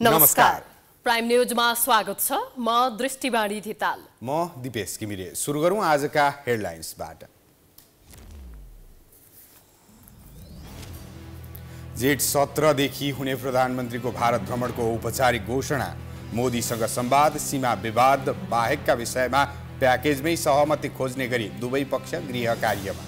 नमस्कार। प्राइम न्यूजमा स्वागत छ। म दृष्टिवाणी धिताल। म दिपेश घिमिरे। सुरु गरौँ आजका हेडलाइन्सबाट। जेठ 17 देखि हुने प्रधानमन्त्रीको भारत भ्रमणको औपचारिक घोषणा। मोदीसँग संवाद, सीमा विवाद बाहेकका विषयमा प्याकेजमै सहमति खोज्ने गरी दुवै पक्ष गृह कार्यमा।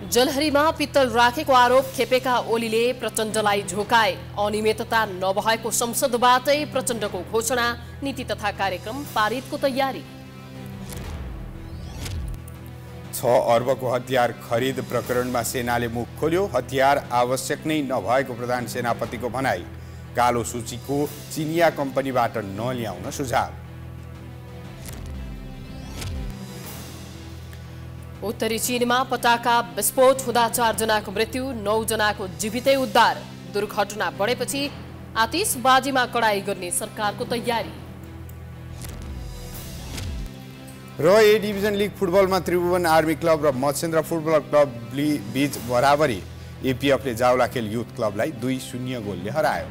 जलहरीमा पित्तल राखेको आरोप खेपेका ओलीले प्रचण्डलाई झोकाए। अनियमितता नभएको संसदबाटै प्रचण्डको घोषणा। नीति तथा कार्यक्रम पारितको तयारी। 6 अर्बको हतियार खरिद प्रकरणमा सेनाले मुख खोल्यो। हतियार आवश्यक नै नभएको प्रधान सेनापतिको भनाई। कालो सूचीको चिनिया कम्पनीबाट नल्याउन सुझाव। उत्तरी चीनमा पटाका विस्फोट हुँदा 4 जनाको मृत्यु, 9 जनाको जीवितै उद्धार। दुर्घटना बढेपछि आतिशबाजीमा कडाई गर्ने सरकारको तयारी। र ए डिभिजन लिग फुटबलमा त्रिभुवन आर्मी क्लब र मत्स्येन्द्र फुटबल क्लब बीच बराबरी। एपीएफले जावलाखेल युथ क्लबलाई 2-0 गोलले हरायो।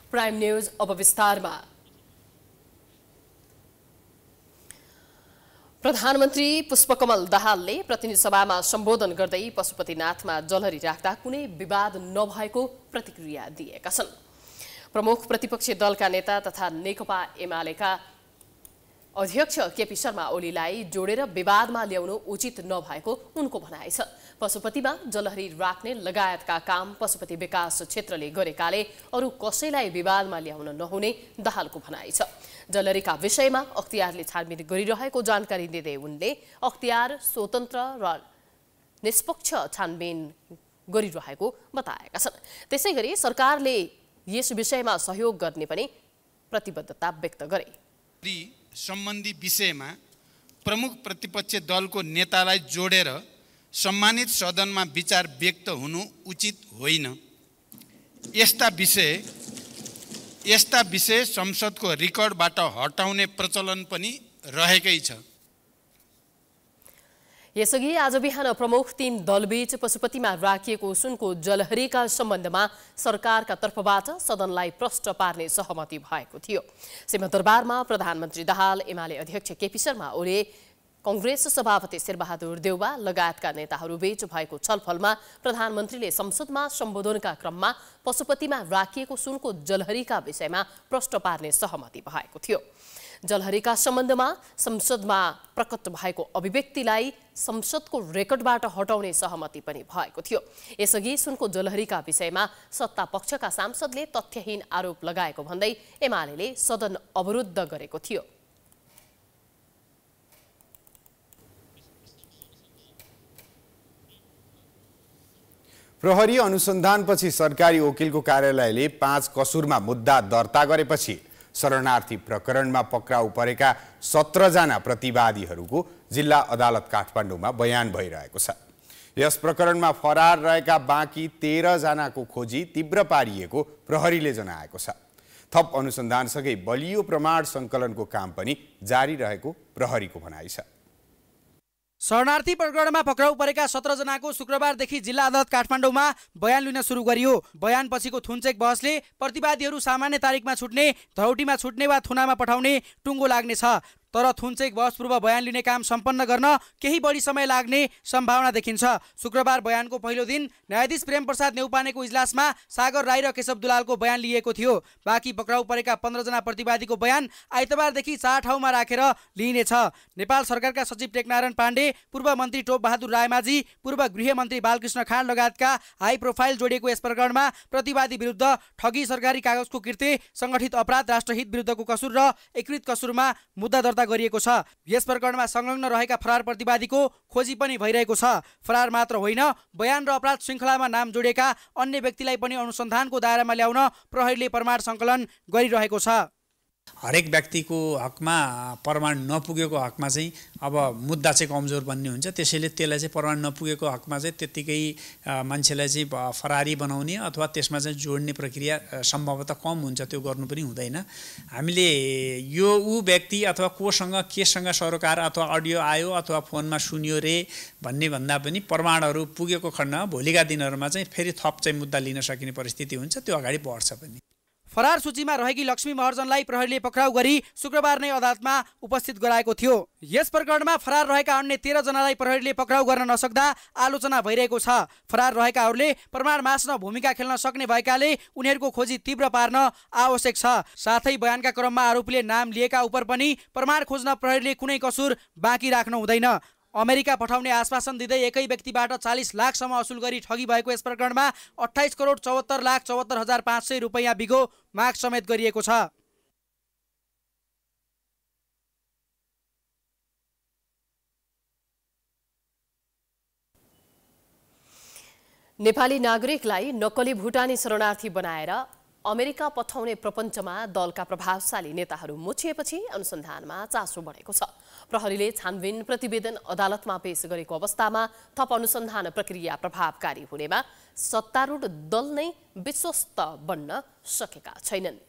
प्राइम न्यूज अब विस्तारमा। प्रधानमन्त्री पुष्पकमल दाहालले प्रतिनिधि सभामा सम्बोधन गर्दै पशुपतिनाथमा जलहरी राख्दा कुनै विवाद नभएको प्रतिक्रिया दिएका छन्। प्रमुख प्रतिपक्षी दलका नेता तथा नेकपा एमालेका अध्यक्ष केपी शर्मा ओलीलाई जोडेर विवादमा ल्याउनु उचित नभएको उनको भनाइ छ। पशुपतिमा जलहरी राख्ने लगायतका काम पशुपति विकास क्षेत्रले गरेकाले अरू कसैलाई विवादमा ल्याउन नहुने दाहालको भनाइ छ। जलहरीका विषयमा अख्तियारले छानबिन गरिरहेको जानकारी दिँदै उनले अख्तियार स्वतन्त्र र निष्पक्ष छानबिन गरिरहेको बताएका छन्। त्यसैगरी सरकारले यस विषयमा सहयोग गर्ने पनि प्रतिबद्धता व्यक्त गरे। सम्बन्धी विषयमा प्रमुख प्रतिपक्ष दलको नेतालाई जोडेर सम्मानित सदनमा विचार व्यक्त हुनु उचित होइन। यस्ता विषय संसदको रेकर्डबाट हटाउने प्रचलन पनि रहेकै छ। यसअघि आज बिहान प्रमुख 3 दलबीच पशुपतिमा राखिएको सुनको जलहरीका सम्बन्धमा सरकारका तर्फबाट सदनलाई प्रश्न पार्ने सहमति भएको थियो। सिंहदरबारमा प्रधानमन्त्री दाहाल, एमाले अध्यक्ष केपी शर्मा ओली, कांग्रेस सभापति शेरबहादुर देउवा लगायतका नेताहरूबीच भएको छलफलमा प्रधानमन्त्रीले संसदमा सम्बोधनका क्रममा पशुपतिमा राखिएको सुनको जलहरीका विषयमा प्रश्न पार्ने सहमति भएको थियो। जलहरीका सम्बन्धमा संसदमा प्रकट भएको अभिव्यक्तिलाई संसदको रेकर्डबाट हटाउने सहमति पनि भएको थियो। यसअघि सुनको जलहरीका विषयमा सत्ता पक्षका सांसदले तथ्यहीन आरोप लगाएको भन्दै एमालेले सदन अवरुद्ध गरेको थियो। प्रहरी अनुसन्धानपछि सरकारी वकिलको कार्यालयले 5 कसुरमा मुद्दा दर्ता गरेपछि शरणार्थी प्रकरणमा पक्राउ परेका 17 जना प्रतिवादीहरूको जिल्ला अदालत काठमाडौँमा बयान भइरहेको छ। यस प्रकरणमा फरार रहेका बाँकी 13 जनाको खोजी तीव्र पारिएको प्रहरीले जनाएको छ। थप अनुसन्धानसँगै बलियो प्रमाण सङ्कलनको काम पनि जारी रहेको प्रहरीको भनाइ छ। शरणार्थी प्रकरणमा पक्राउ परेका 17 जनाको शुक्रबारदेखि जिल्ला अदालत काठमाडौँमा बयान लिन सुरु गरियो। बयान पछिको थुनचेक बहसले प्रतिवादीहरू सामान्य तारिखमा छुट्ने, धरौटीमा छुट्ने वा थुनामा पठाउने टुङ्गो लाग्नेछ। तर थुनचेक बहस पूर्व बयान लिने काम सम्पन्न गर्न केही बढी समय लाग्ने सम्भावना देखिन्छ। शुक्रबार बयानको पहिलो दिन न्यायाधीश प्रेम प्रसाद नेउपानेको इजलासमा सागर राई र केशव दुलालको बयान लिएको थियो। बाँकी पक्राउ परेका 15 जना प्रतिवादीको बयान आइतबारदेखि 4 ठाउँमा राखेर लिइनेछ। नेपाल सरकारका सचिव टेकनारायण पाण्डे, पूर्व मन्त्री टोप बहादुर रायमाझी, पूर्व गृहमन्त्री बालकृष्ण खाँड लगायतका हाई प्रोफाइल जोडिएको यस प्रकरणमा प्रतिवादी विरुद्ध ठगी, सरकारी कागजको कृत्य, संगठित अपराध, राष्ट्रहित विरुद्धको कसुर र एकीकृत कसुरमा मुद्दा दर्ता गरिएको छ। यस प्रकरणमा संलग्न रहेका फरार प्रतिवादीको खोजी पनि भइरहेको छ। फरार मात्र होइन, बयान र अपराध श्रृङ्खलामा नाम जोडेका अन्य व्यक्तिलाई पनि अनुसन्धानको दायरामा ल्याउन प्रहरीले प्रमाण सङ्कलन गरिरहेको छ। हरेक व्यक्तिको हकमा प्रमाण नपुगेको हकमा चाहिँ अब मुद्दा चाहिँ कमजोर बन्ने हुन्छ। त्यसैले त्यसलाई चाहिँ प्रमाण नपुगेको हकमा चाहिँ त्यत्तिकै मान्छेलाई चाहिँ फरारी बनाउने अथवा त्यसमा चाहिँ जोड्ने प्रक्रिया सम्भवतः कम हुन्छ, त्यो गर्नु पनि हुँदैन। हामीले यो व्यक्ति अथवा कोसँग केसँग सरोकार अथवा अडियो आयो अथवा फोनमा सुनियो रे भन्ने भन्दा पनि प्रमाणहरू पुगेको खण्डमा भोलिका दिनहरूमा चाहिँ फेरि थप चाहिँ मुद्दा लिन सकिने परिस्थिति हुन्छ, त्यो अगाडि बढ्छ पनि। फरार सूचीमा रहेकी लक्ष्मी महर्जनलाई प्रहरीले पक्राउ गरी शुक्रबार नै अदालतमा उपस्थित गराएको थियो। यस प्रकरणमा फरार रहेका अन्य 13 जनालाई प्रहरीले पक्राउ गर्न नसक्दा आलोचना भइरहेको छ। फरार रहेकाहरूले प्रमाण मास्न भूमिका खेल्न सक्ने भएकाले उनीहरूको खोजी तीव्र पार्न आवश्यक छ। साथै बयानका क्रममा आरोपीले नाम लिएका उप पनि प्रमाण खोज्न प्रहरीले कुनै कसुर बाँकी राख्न हुँदैन। अमेरिका पठाउने आश्वासन दिँदै एकै व्यक्तिबाट 40 लाखसम्म असुल गरी ठगी भएको यस प्रकरणमा 28,74,74,500 रुपैयाँ बिगो माग समेत गरिएको छ। नेपाली नागरिकलाई नक्कली भुटानी शरणार्थी बनाएर अमेरिका पठाउने प्रपञ्चमा दलका प्रभावशाली नेताहरू मुछिएपछि अनुसन्धानमा चासो बढेको छ। प्रहरीले छानबिन प्रतिवेदन अदालतमा पेश गरेको अवस्थामा थप अनुसन्धान प्रक्रिया प्रभावकारी हुनेमा सत्तारूढ दल नै विश्वस्त बन्न सकेका छैनन्।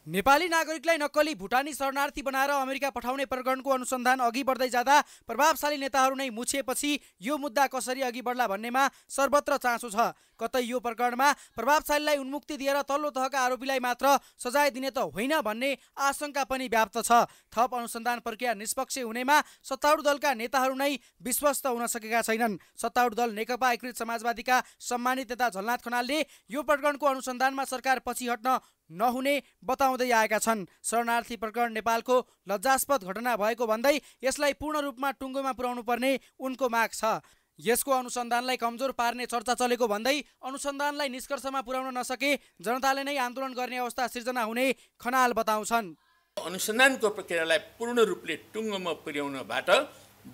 नेपाली नागरिकलाई नक्कली भुटानी शरणार्थी बनाएर अमेरिका पठाउने प्रकरणको अनुसन्धान अघि बढ्दै जाँदा प्रभावशाली नेताहरू नै मुछिएपछि यो मुद्दा कसरी अघि बढ्ला भन्नेमा सर्वत्र चासो छ। कतै यो प्रकरणमा प्रभावशालीलाई उन्मुक्ति दिएर तल्लो तहका आरोपीलाई मात्र सजाय दिने त होइन भन्ने आशंका पनि व्याप्त छ। थप अनुसन्धान प्रक्रिया निष्पक्ष हुनेमा सत्तारूढ दलका नेताहरू नै विश्वस्त हुन सकेका छैनन्। सत्तारूढ दल नेकपा एकीकृत समाजवादीका सम्मानित नेता झलनाथ खनालले यो प्रकरणको अनुसन्धानमा सरकार पछि हट्न नहुने बताउँदै आएका छन्। शरणार्थी प्रकरण नेपालको लज्जास्पद घटना भएको भन्दै यसलाई पूर्ण रूपमा टुङ्गोमा पुर्याउनु पर्ने उनको माग छ। यसको अनुसन्धानलाई कमजोर पार्ने चर्चा चलेको भन्दै अनुसन्धानलाई निष्कर्षमा पुर्याउन नसके जनताले नै आन्दोलन गर्ने अवस्था सिर्जना हुने खनाल बताउँछन्। अनुसन्धानको प्रक्रियालाई पूर्ण रूपले टुङ्गोमा पुर्याउनबाट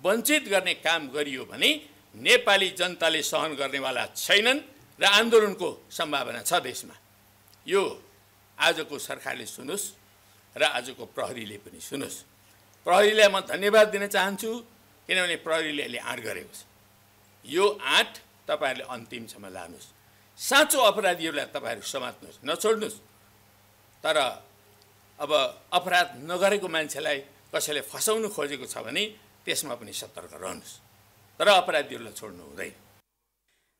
वञ्चित गर्ने काम गरियो भने नेपाली जनताले सहन गर्नेवाला छैनन् र आन्दोलनको सम्भावना छ देशमा। यो आजको सरकारले सुनोस् र आजको प्रहरीले पनि सुनोस्। प्रहरीलाई म धन्यवाद दिन चाहन्छु, किनभने प्रहरीले अहिले आँट गरेको छ। यो आँट तपाईँहरूले अन्तिमसम्म लानुहोस्। साँचो अपराधीहरूलाई तपाईँहरू समात्नुहोस्, नछोड्नुहोस्। तर अब अपराध नगरेको मान्छेलाई कसैले फसाउनु खोजेको छ भने त्यसमा पनि सतर्क रहनुहोस्, तर अपराधीहरूलाई छोड्नु हुँदैन।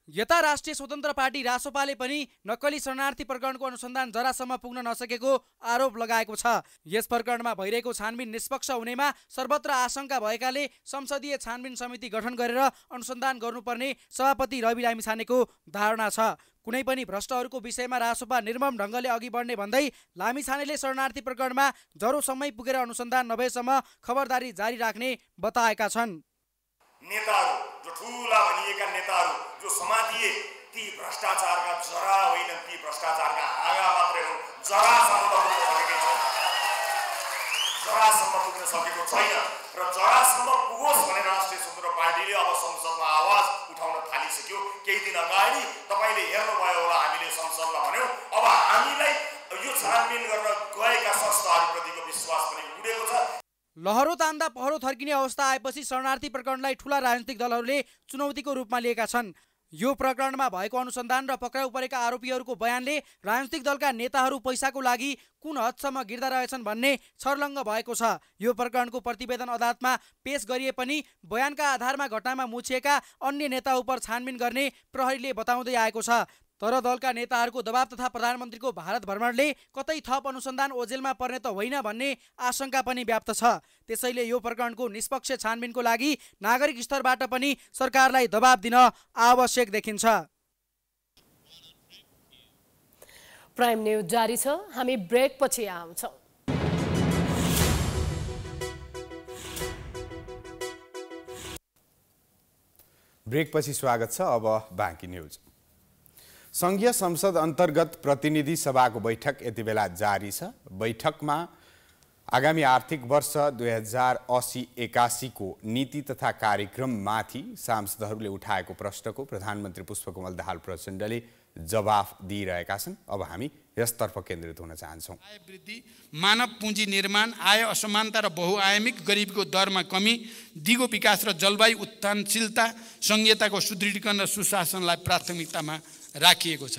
यता राष्ट्रिय स्वतन्त्र पार्टी रासोपाले पनि नक्कली शरणार्थी प्रकरणको अनुसन्धान जरासम्म पुग्न नसकेको आरोप लगाएको छ। यस प्रकरणमा भइरहेको छानबिन निष्पक्ष हुनेमा सर्वत्र आशंका भएकाले संसदीय छानबिन समिति गठन गरेर अनुसन्धान गर्नुपर्ने सभापति रवि लामिछानेको धारणा छ। कुनै पनि भ्रष्टहरूको विषयमा रासोपा निर्मम ढङ्गले अघि बढ्ने भन्दै लामिछानेले शरणार्थी प्रकरणमा जरोसम्मै पुगेर अनुसन्धान नभएसम्म खबरदारी जारी राख्ने बताएका छन्। नेताहरू जो ठूला भनिएका नेताहरू जो समातिए ती भ्रष्टाचारका जरा होइनन्, ती भ्रष्टाचारका हाँगा मात्रै हुन्। जरासम्म पुग्न सकेको छैन र जरासम्म पुगोस् भनेर राष्ट्रिय स्वतन्त्र पार्टीले अब संसदमा आवाज उठाउन थालिसक्यो। केही दिन अगाडि तपाईँले हेर्नुभयो होला, हामीले संसदमा भन्यौँ अब हामीलाई यो छानबिन गर्न गएका संस्थाहरूप्रतिको विश्वास पनि उडेको छ। लहरो तान्दा पहरो थर्किने अवस्था आएपछि शरणार्थी प्रकरणलाई ठूला राजनीतिक दलहरूले चुनौतीको रूपमा लिएका छन्। यो प्रकरणमा भएको अनुसन्धान र पक्राउ परेका आरोपीहरूको बयानले राजनीतिक दलका नेताहरू पैसाको लागि कुन हदसम्म गिर्दा रहेछन् भन्ने छर्लङ्ग भएको छ। यो प्रकरणको प्रतिवेदन अदालतमा पेश गरिए पनि बयानका आधारमा घटनामा मुछिएका अन्य नेता उप छानबिन गर्ने प्रहरीले बताउँदै आएको छ। तर दलका नेताहरूको दबाव तथा प्रधानमन्त्रीको भारत भ्रमणले कतै थप अनुसन्धान ओझेलमा पर्ने त होइन भन्ने आशंका पनि व्याप्त छ। त्यसैले यो प्रकरणको निष्पक्ष छानबिनको लागि नागरिक स्तरबाट पनि सरकारलाई दबाव दिन आवश्यक देखिन्छ। प्राइम न्यूज जारी छ, हामी ब्रेक पछि आउँछौँ। ब्रेक पछि स्वागत छ। अब बाँकी न्यूज। संघीय संसद अन्तर्गत प्रतिनिधि सभाको बैठक यति बेला जारी छ। बैठकमा आगामी आर्थिक वर्ष 2080-81 को नीति तथा कार्यक्रममाथि सांसदहरूले उठाएको प्रश्नको प्रधानमन्त्री पुष्पकमल दाहाल प्रचण्डले जवाफ दिइरहेका छन्। अब हामी यसतर्फ केन्द्रित हुन चाहन्छौँ। आय वृद्धि, मानव पुँजी निर्माण, आय असमानता र बहुआयामिक गरिबीको दरमा कमी, दिगो विकास र जलवायु उत्थानशीलता, संघीयताको सुदृढीकरण र सुशासनलाई प्राथमिकतामा राखिएको छ।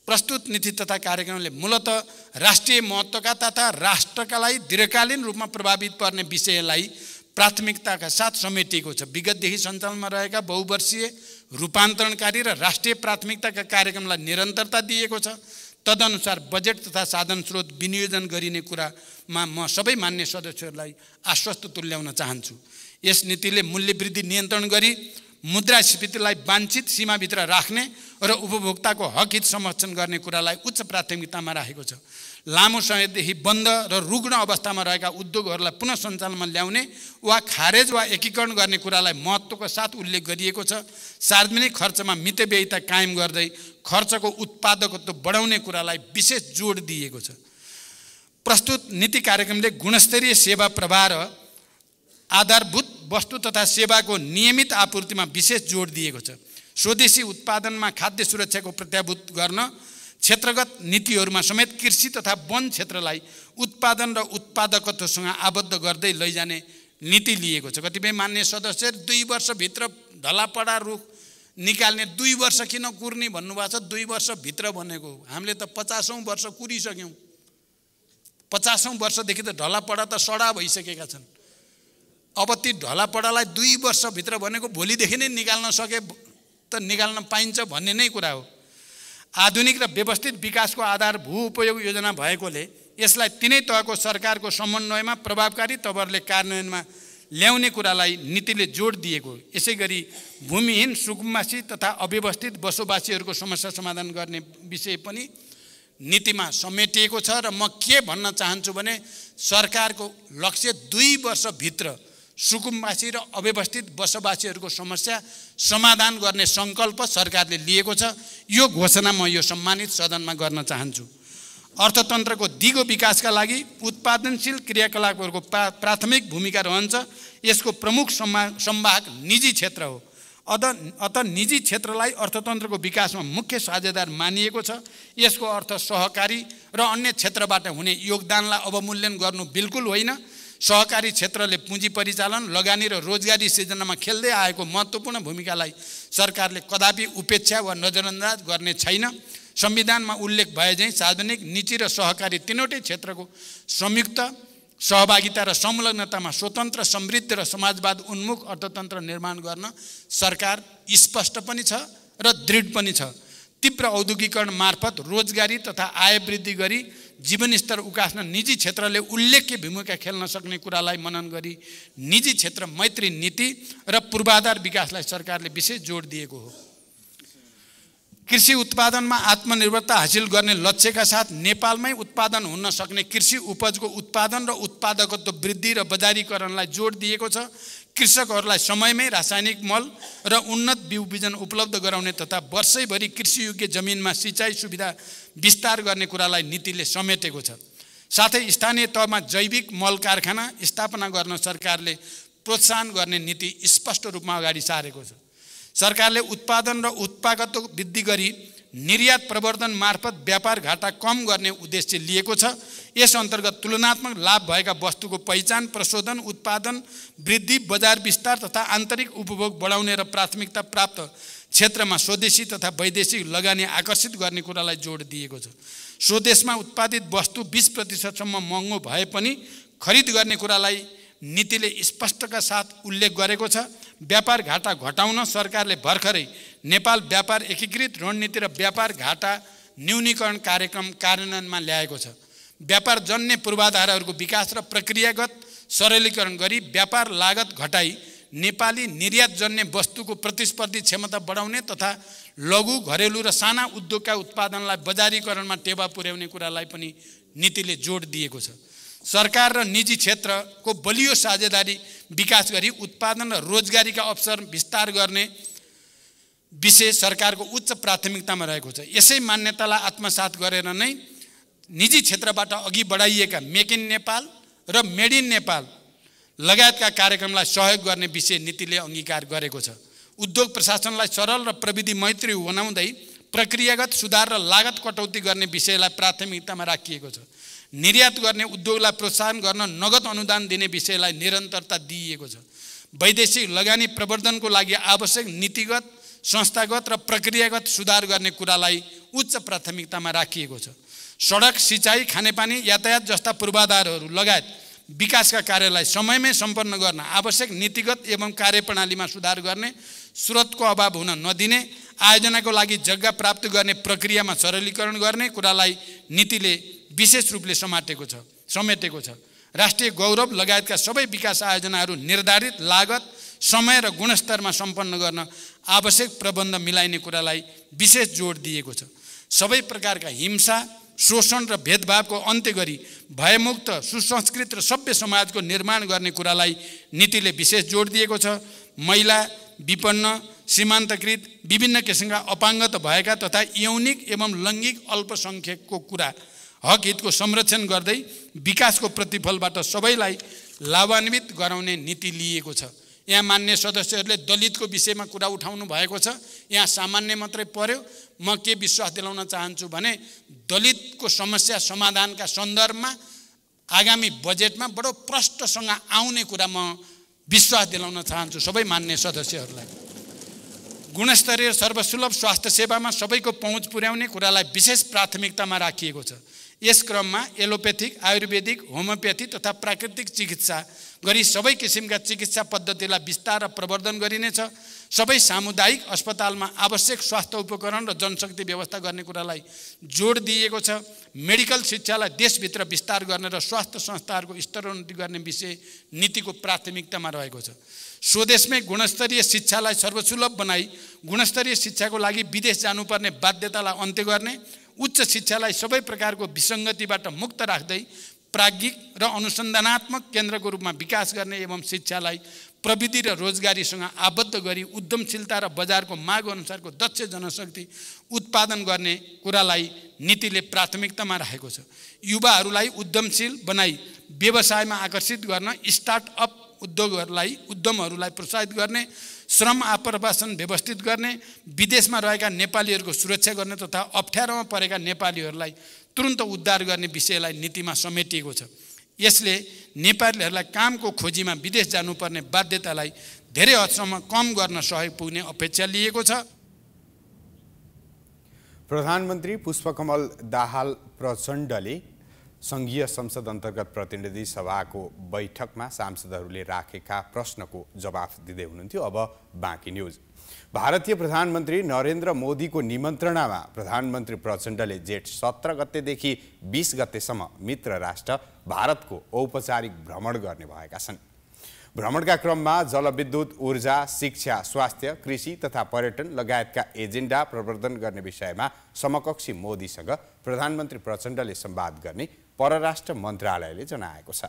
प्रस्तुत नीति तथा कार्यक्रमले मूलतः राष्ट्रिय महत्त्वका तथा राष्ट्रका लागि दीर्घकालीन रूपमा प्रभावित पर्ने विषयलाई प्राथमिकताका साथ समेटिएको छ। विगतदेखि सञ्चालनमा रहेका बहुवर्षीय रूपान्तरणकारी र राष्ट्रिय प्राथमिकताका कार्यक्रमलाई निरन्तरता दिएको छ। तदनुसार बजेट तथा साधन स्रोत विनियोजन गरिने कुरामा म सबै मान्य सदस्यहरूलाई आश्वस्त तुल्याउन चाहन्छु। यस नीतिले मूल्य वृद्धि नियन्त्रण गरी मुद्रास्फीतिलाई वाञ्छित सीमाभित्र राख्ने र उपभोक्ताको हक हित संरक्षण गर्ने कुरालाई उच्च प्राथमिकतामा राखेको छ। लामो समयदेखि बन्द र रुग्ण अवस्थामा रहेका उद्योगहरूलाई पुनः सञ्चालनमा ल्याउने वा खारेज वा एकीकरण गर्ने कुरालाई महत्त्वको साथ उल्लेख गरिएको छ। सार्वजनिक खर्चमा मितव्ययिता कायम गर्दै खर्चको उत्पादकत्व बढाउने कुरालाई विशेष जोड दिएको छ। प्रस्तुत नीति कार्यक्रमले गुणस्तरीय सेवा प्रवाह र आधारभूत वस्तु तथा सेवाको नियमित आपूर्तिमा विशेष जोड दिएको छ। स्वदेशी उत्पादनमा खाद्य सुरक्षाको प्रत्याभूत गर्न क्षेत्रगत नीतिहरूमा समेत कृषि तथा वन क्षेत्रलाई उत्पादन र उत्पादकत्वसँग आबद्ध गर्दै लैजाने नीति लिएको छ। कतिपय मान्य सदस्य 2 वर्षभित्र ढलापडा रुख निकाल्ने 2 वर्ष किन कुर्ने भन्नुभएको छ। 2 वर्षभित्र भनेको हामीले त 50औं वर्ष कुरिसक्यौँ। 50औं वर्षदेखि त ढलापडा त सडा भइसकेका छन्। अब ती ढलापडालाई 2 वर्षभित्र भनेको भोलिदेखि नै निकाल्न सके त निकाल्न पाइन्छ भन्ने नै कुरा हो। आधुनिक र व्यवस्थित विकासको आधार भू उपयोग योजना भएकोले यसलाई तिनै तहको सरकारको समन्वयमा प्रभावकारी तवरले कार्यान्वयनमा ल्याउने कुरालाई नीतिले जोड दिएको। यसै गरी भूमिहीन, सुकुम्बासी तथा अव्यवस्थित बसोबासीहरूको समस्या समाधान गर्ने विषय पनि नीतिमा समेटिएको छ। र म के भन्न चाहन्छु भने सरकारको लक्ष्य 2 वर्षभित्र सुकुम्बासी र अव्यवस्थित बसोबासीहरूको समस्या समाधान गर्ने सङ्कल्प सरकारले लिएको छ। यो घोषणा म यो सम्मानित सदनमा गर्न चाहन्छु। अर्थतन्त्रको दिगो विकासका लागि उत्पादनशील क्रियाकलापहरूको प्राथमिक भूमिका रहन्छ। यसको प्रमुख संवाहक निजी क्षेत्र हो। अत निजी क्षेत्रलाई अर्थतन्त्रको विकासमा मुख्य साझेदार मानिएको छ। यसको अर्थ सहकारी र अन्य क्षेत्रबाट हुने योगदानलाई अवमूल्यन गर्नु बिल्कुल होइन। सहकारी क्षेत्रले पुँजी परिचालन, लगानी र रोजगारी सृजनामा खेल्दै आएको महत्त्वपूर्ण भूमिकालाई सरकारले कदापि उपेक्षा वा नजरअन्दाज गर्ने छैन। संविधानमा उल्लेख भए झैँ सार्वजनिक, निजी र सहकारी तीनवटै क्षेत्रको संयुक्त सहभागिता र संलग्नतामा स्वतन्त्र, समृद्ध र समाजवाद उन्मुख अर्थतन्त्र निर्माण गर्न सरकार स्पष्ट पनि छ र दृढ पनि छ। तीव्र औद्योगिकरण मार्फत रोजगारी तथा आय वृद्धि गरी जीवनस्तर उकास्न निजी क्षेत्रले उल्लेख्य भूमिका खेल्न सक्ने कुरालाई मनन गरी निजी क्षेत्र मैत्री नीति र पूर्वाधार विकासलाई सरकारले विशेष जोड दिएको हो। कृषि उत्पादनमा आत्मनिर्भरता हासिल गर्ने लक्ष्यका साथ नेपालमै उत्पादन हुन सक्ने कृषि उपजको उत्पादन र उत्पादकत्व वृद्धि र बजारीकरणलाई जोड दिएको छ। कृषकहरूलाई समयमै रासायनिक मल र उन्नत बिउ बिजन उपलब्ध गराउने तथा वर्षैभरि कृषियोग्य जमिनमा सिँचाइ सुविधा विस्तार गर्ने कुरालाई नीतिले समेटेको छ। साथै स्थानीय तहमा जैविक मल कारखाना स्थापना गर्न सरकारले प्रोत्साहन गर्ने नीति स्पष्ट रूपमा अगाडि सारेको छ। सरकारले उत्पादन र उत्पादकत्व वृद्धि गरी निर्यात प्रवर्धन मार्फत व्यापार घाटा कम गर्ने उद्देश्य लिएको छ। यस अन्तर्गत तुलनात्मक लाभ भएका वस्तुको पहिचान, प्रशोधन, उत्पादन वृद्धि, बजार विस्तार तथा आन्तरिक उपभोग बढाउने र प्राथमिकता प्राप्त क्षेत्रमा स्वदेशी तथा वैदेशिक लगानी आकर्षित गर्ने कुरालाई जोड दिएको छ। स्वदेशमा उत्पादित वस्तु 20% महँगो भए पनि खरिद गर्ने कुरालाई नीतिले स्पष्टका साथ उल्लेख गरेको छ। व्यापार घाटा घटाउन सरकारले भर्खरै नेपाल व्यापार एकीकृत रणनीति र व्यापार घाटा न्यूनीकरण कार्यक्रम कार्यान्वयनमा ल्याएको छ। व्यापार जन्य पूर्वाधारहरूको विकास र प्रक्रियागत सरलीकरण गरी व्यापार लागत घटाई नेपाली निर्यात जन्य वस्तुको प्रतिस्पर्धी क्षमता बढाउने तथा लघु, घरेलु र साना उद्योगका उत्पादनलाई बजारीकरणमा टेवा पुर्याउने कुरालाई पनि नीतिले जोड दिएको छ। सरकार र निजी क्षेत्रको बलियो साझेदारी विकास गरी उत्पादन र रोजगारीका अवसर विस्तार गर्ने विषय सरकारको उच्च प्राथमिकतामा रहेको छ। यसै मान्यतालाई आत्मसात गरेर नै निजी क्षेत्रबाट अघि बढाइएका मेक इन नेपाल र मेड इन नेपाल लगायतका कार्यक्रमलाई सहयोग गर्ने विषय नीतिले अङ्गीकार गरेको छ। उद्योग प्रशासनलाई सरल र प्रविधि मैत्री बनाउँदै प्रक्रियागत सुधार र लागत कटौती गर्ने विषयलाई प्राथमिकतामा राखिएको छ। निर्यात गर्ने उद्योगलाई प्रोत्साहन गर्न नगद अनुदान दिने विषयलाई निरन्तरता दिइएको छ। वैदेशिक लगानी प्रवर्धनको लागि आवश्यक नीतिगत, संस्थागत र प्रक्रियागत सुधार गर्ने कुरालाई उच्च प्राथमिकतामा राखिएको छ। सडक, सिँचाइ, खानेपानी, यातायात जस्ता पूर्वाधारहरू लगायत विकासका कार्यलाई समयमै सम्पन्न गर्न आवश्यक नीतिगत एवं कार्यप्रणालीमा सुधार गर्ने, स्रोतको अभाव हुन नदिने, आयोजनाको लागि जग्गा प्राप्त गर्ने प्रक्रियामा सरलीकरण गर्ने कुरालाई नीतिले विशेष रूपले समेटेको छ। राष्ट्रिय गौरव लगायतका सबै विकास आयोजनाहरू निर्धारित लागत, समय र गुणस्तरमा सम्पन्न गर्न आवश्यक प्रबन्ध मिलाइने कुरालाई विशेष जोड दिएको छ। सबै प्रकारका हिंसा, शोषण र भेदभावको अन्त्य गरी भयमुक्त, सुसंस्कृत र सभ्य समाजको निर्माण गर्ने कुरालाई नीतिले विशेष जोड दिएको छ। महिला, विपन्न, सीमान्तकृत, विभिन्न किसिमका अपाङ्गता भएका तथा यौनिक एवं लैङ्गिक अल्पसङ्ख्यकको हक हितको संरक्षण गर्दै विकासको प्रतिफलबाट सबैलाई लाभान्वित गराउने नीति लिएको छ। यहाँ मान्य सदस्यहरूले दलितको विषयमा कुरा उठाउनु भएको छ। यहाँ सामान्य मात्रै पर्यो। म के विश्वास दिलाउन चाहन्छु भने दलितको समस्या समाधानका सन्दर्भमा आगामी बजेटमा बडो प्रष्टसँग आउने कुरा म विश्वास दिलाउन चाहन्छु सबै मान्य सदस्यहरूलाई। गुणस्तरीय सर्वसुलभ स्वास्थ्य सेवामा सबैको पहुँच पुर्याउने कुरालाई विशेष प्राथमिकतामा राखिएको छ। यस क्रममा एलोपेथिक, आयुर्वेदिक, होमियोपेथी तथा प्राकृतिक चिकित्सा गरी सबै किसिमका चिकित्सा पद्धतिलाई विस्तार र प्रवर्धन गरिनेछ। सबै सामुदायिक अस्पतालमा आवश्यक स्वास्थ्य उपकरण र जनशक्ति व्यवस्था गर्ने कुरालाई जोड दिएको छ। मेडिकल शिक्षालाई देशभित्र विस्तार गर्ने र स्वास्थ्य संस्थाहरूको स्तरोन्नति गर्ने विषय नीतिको प्राथमिकतामा रहेको छ। स्वदेशमै गुणस्तरीय शिक्षालाई सर्वसुलभ बनाई गुणस्तरीय शिक्षाको लागि विदेश जानुपर्ने बाध्यतालाई अन्त्य गर्ने, उच्च शिक्षालाई सबै प्रकारको विसङ्गतिबाट मुक्त राख्दै प्राज्ञिक र अनुसन्धानात्मक केन्द्रको रूपमा विकास गर्ने एवं शिक्षालाई प्रविधि र रोजगारीसँग आबद्ध गरी उद्यमशीलता र बजारको माग अनुसारको दक्ष जनशक्ति उत्पादन गर्ने कुरालाई नीतिले प्राथमिकतामा राखेको छ। युवाहरूलाई उद्यमशील बनाई व्यवसायमा आकर्षित गर्न, स्टार्टअप उद्यमहरूलाई प्रोत्साहित गर्ने, श्रम आप्रवासन व्यवस्थित गर्ने, विदेशमा रहेका नेपालीहरूको सुरक्षा गर्ने तथा अप्ठ्यारोमा परेका नेपालीहरूलाई तुरन्त उद्धार गर्ने विषयलाई नीतिमा समेटिएको छ। यसले नेपालीहरूलाई कामको खोजीमा विदेश जानुपर्ने बाध्यतालाई धेरै हदसम्म कम गर्न सहयोग पुग्ने अपेक्षा लिएको छ। प्रधानमन्त्री पुष्पकमल दाहाल प्रचण्डले संघीय संसद अन्तर्गत प्रतिनिधि सभाको बैठकमा सांसदहरूले राखेका प्रश्नको जवाफ दिँदै हुनुहुन्थ्यो। अब बाँकी न्युज। भारतीय प्रधानमन्त्री नरेन्द्र मोदीको निमन्त्रणामा प्रधानमन्त्री प्रचण्डले जेठ 17 गतेदेखि 20 गतेसम्म मित्र राष्ट्र भारतको औपचारिक भ्रमण गर्ने भएका छन्। भ्रमणका क्रममा जलविद्युत, ऊर्जा, शिक्षा, स्वास्थ्य, कृषि तथा पर्यटन लगायतका एजेन्डा प्रवर्धन गर्ने विषयमा समकक्षी मोदीसँग प्रधानमन्त्री प्रचण्डले संवाद गर्ने परराष्ट्र मन्त्रालयले जनाएको छ।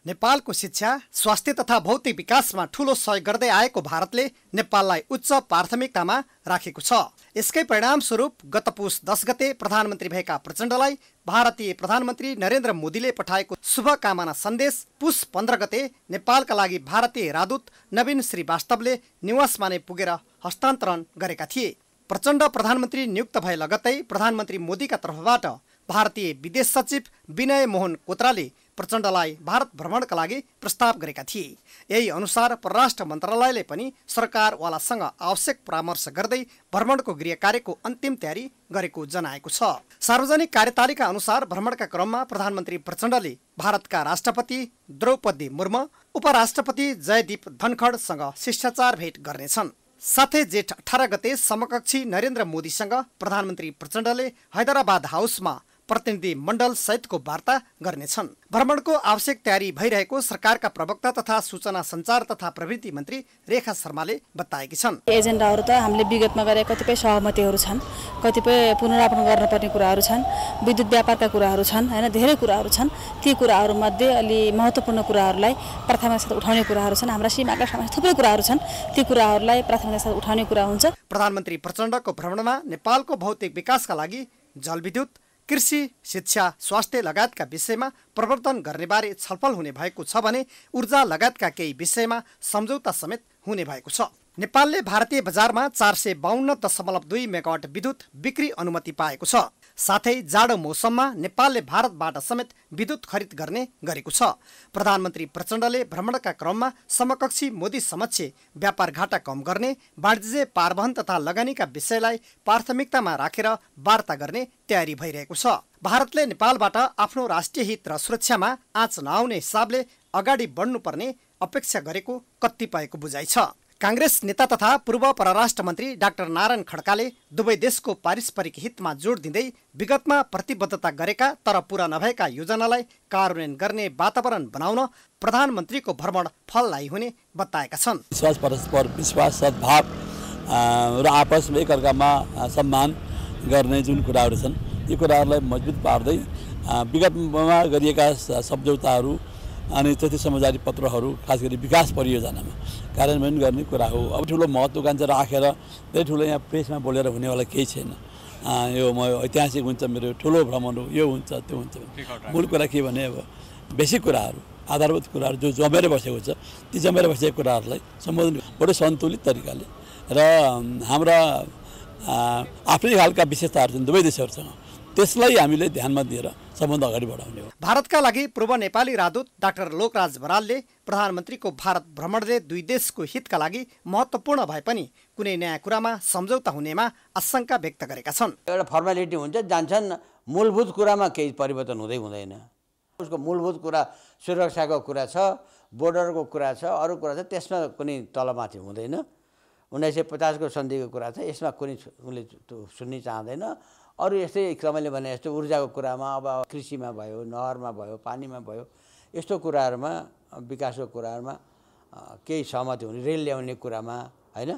नेपालको शिक्षा, स्वास्थ्य तथा भौतिक विकासमा ठूलो सहयोग गर्दै आएको भारतले नेपाललाई उच्च प्राथमिकतामा राखेको छ। यसकै परिणामस्वरूप गत पुस 10 गते प्रधानमन्त्री भएका प्रचण्डलाई भारतीय प्रधानमन्त्री नरेन्द्र मोदीले पठाएको शुभकामना सन्देश पुस 15 गते नेपालका लागि भारतीय राजदूत नवीन श्रीवास्तवले निवासमा नै पुगेर हस्तान्तरण गरेका थिए। प्रचण्ड प्रधानमन्त्री नियुक्त भए लगत्तै प्रधानमन्त्री मोदीका तर्फबाट भारतीय विदेश सचिव विनय मोहन कोत्राले प्रचण्डलाई भारत भ्रमणका लागि प्रस्ताव गरेका थिए। यही अनुसार परराष्ट्र मन्त्रालयले पनि सरकारवालासँग आवश्यक परामर्श गर्दै भ्रमणको गृह कार्यको अन्तिम तयारी गरेको जनाएको छ। सार्वजनिक कार्यतालिका अनुसार भ्रमणका क्रममा प्रधानमन्त्री प्रचण्डले भारतका राष्ट्रपति द्रौपदी मुर्मु, उपराष्ट्रपति जयदीप धनखडसँग शिष्टाचार भेट गर्नेछन्। साथै जेठ 18 गते समकक्षी नरेन्द्र मोदीसँग प्रधानमन्त्री प्रचण्डले हैदराबाद हाउसमा प्रतिनिधि मण्डल सहितको वार्ता गर्नेछन्। भ्रमणको आवश्यक तयारी भइरहेको सरकारका प्रवक्ता तथा सूचना सञ्चार तथा प्रवृत्ति मन्त्री रेखा शर्माले बताएकी छन्। एजेन्डाहरू त हामीले विगतमा गरेका कतिपय सहमतिहरू छन्, कतिपय पुनरावलोकन गर्नुपर्ने कुराहरू छन्, विद्युत व्यापारका कुराहरू छन्, हैन, धेरै कुराहरू छन्। ती कुराहरूमध्ये अलि महत्त्वपूर्ण कुराहरूलाई प्राथमिकता साथ उठाउने कुराहरू छन्। हाम्रा सीमाका समस्या थुप्रै कुराहरू छन्, ती कुराहरूलाई प्राथमिकता साथ उठाउने कुरा हुन्छ। प्रधानमन्त्री प्रचण्डको भ्रमणमा नेपालको भौतिक विकासका लागि जलविद्युत, कृषि, शिक्षा, स्वास्थ्य लगायतका विषयमा प्रवर्तन गर्ने बारे छलफल हुने भएको छ भने ऊर्जा लगायतका केही विषयमा सम्झौता समेत हुने भएको छ। नेपालले भारतीय बजारमा 452.2 मेगावाट विद्युत बिक्री अनुमति पाएको छ। साथै जाडो मौसममा नेपालले भारतबाट समेत विद्युत खरिद गर्ने गरेको छ। प्रधानमन्त्री प्रचण्डले भ्रमणका क्रममा समकक्षी मोदी समक्ष व्यापार घाटा कम गर्ने, वाणिज्य पारवहन तथा लगानीका विषयलाई प्राथमिकतामा राखेर वार्ता गर्ने तयारी भइरहेको छ। भारतले नेपालबाट आफ्नो राष्ट्रिय हित र सुरक्षामा आँच नआउने हिसाबले अगाडि बढ्नुपर्ने अपेक्षा गरेको कतिपयको बुझाइ छ। कांग्रेस नेता तथा पूर्व परराष्ट्र मन्त्री डाक्टर नारायण खड्काले दुवै देशको पारस्परिक हितमा जोड दिँदै विगतमा प्रतिबद्धता गरेका तर पूरा नभएका योजनालाई कार्यान्वयन गर्ने वातावरण बनाउन प्रधानमन्त्रीको भ्रमण फलदायी हुने बताएका छन्। विश्वास, परस्पर विश्वास, सद्भाव र आपसमा एकअर्कामा सम्मान गर्ने जुन कुराहरू छन्, यी कुराहरूलाई मजबुत पार्दै विगतमा गरिएका सम्झौताहरू अनि त्यति समझदारी पत्रहरू खास गरी विकास परियोजनामा कार्यान्वयन गर्ने कुरा हो। अब ठुलो महत्त्वाकांक्षा राखेर धेरै ठुलो यहाँ प्रेसमा बोलेर हुनेवाला केही छैन। यो म ऐतिहासिक हुन्छ, मेरो ठुलो भ्रमण हो, यो हुन्छ त्यो हुन्छ। मूल कुरा के भने अब बेसिक कुराहरू, आधारभूत कुराहरू जो जमेर बसेको छ, ती जमेर बसेको कुराहरूलाई सम्बोधन बडो सन्तुलित तरिकाले र हाम्रा आफ्नै खालका विशेषताहरू छन् दुवै देशहरूसँग, त्यसलाई हामीले ध्यानमा दिएर सम्बन्ध अगाडि बढाउने हो। भारतका लागि पूर्व नेपाली राजदूत डाक्टर लोकराज बरालले प्रधानमन्त्रीको भारत भ्रमणले दुई देशको हितका लागि महत्त्वपूर्ण भए पनि कुनै नयाँ कुरामा सम्झौता हुनेमा आशंका व्यक्त गरेका छन्। एउटा फर्मालिटी हुन्छ, जान्छन्, मूलभूत कुरामा केही परिवर्तन हुँदैन। उसको मूलभूत कुरा सुरक्षाको कुरा छ, बोर्डरको कुरा छ, अरू कुरा छ, त्यसमा कुनै तलमाथि हुँदैन। 1950 को सन्धिको कुरा छ, यसमा कुनै उसले सुन्नै चाहँदैन। अरू यस्तै क्रमले भने जस्तो ऊर्जाको कुरामा, अब कृषिमा भयो, नहरमा भयो, पानीमा भयो, यस्तो कुराहरूमा विकासको कुराहरूमा केही सहमति हुने, रेल ल्याउने कुरामा हैन,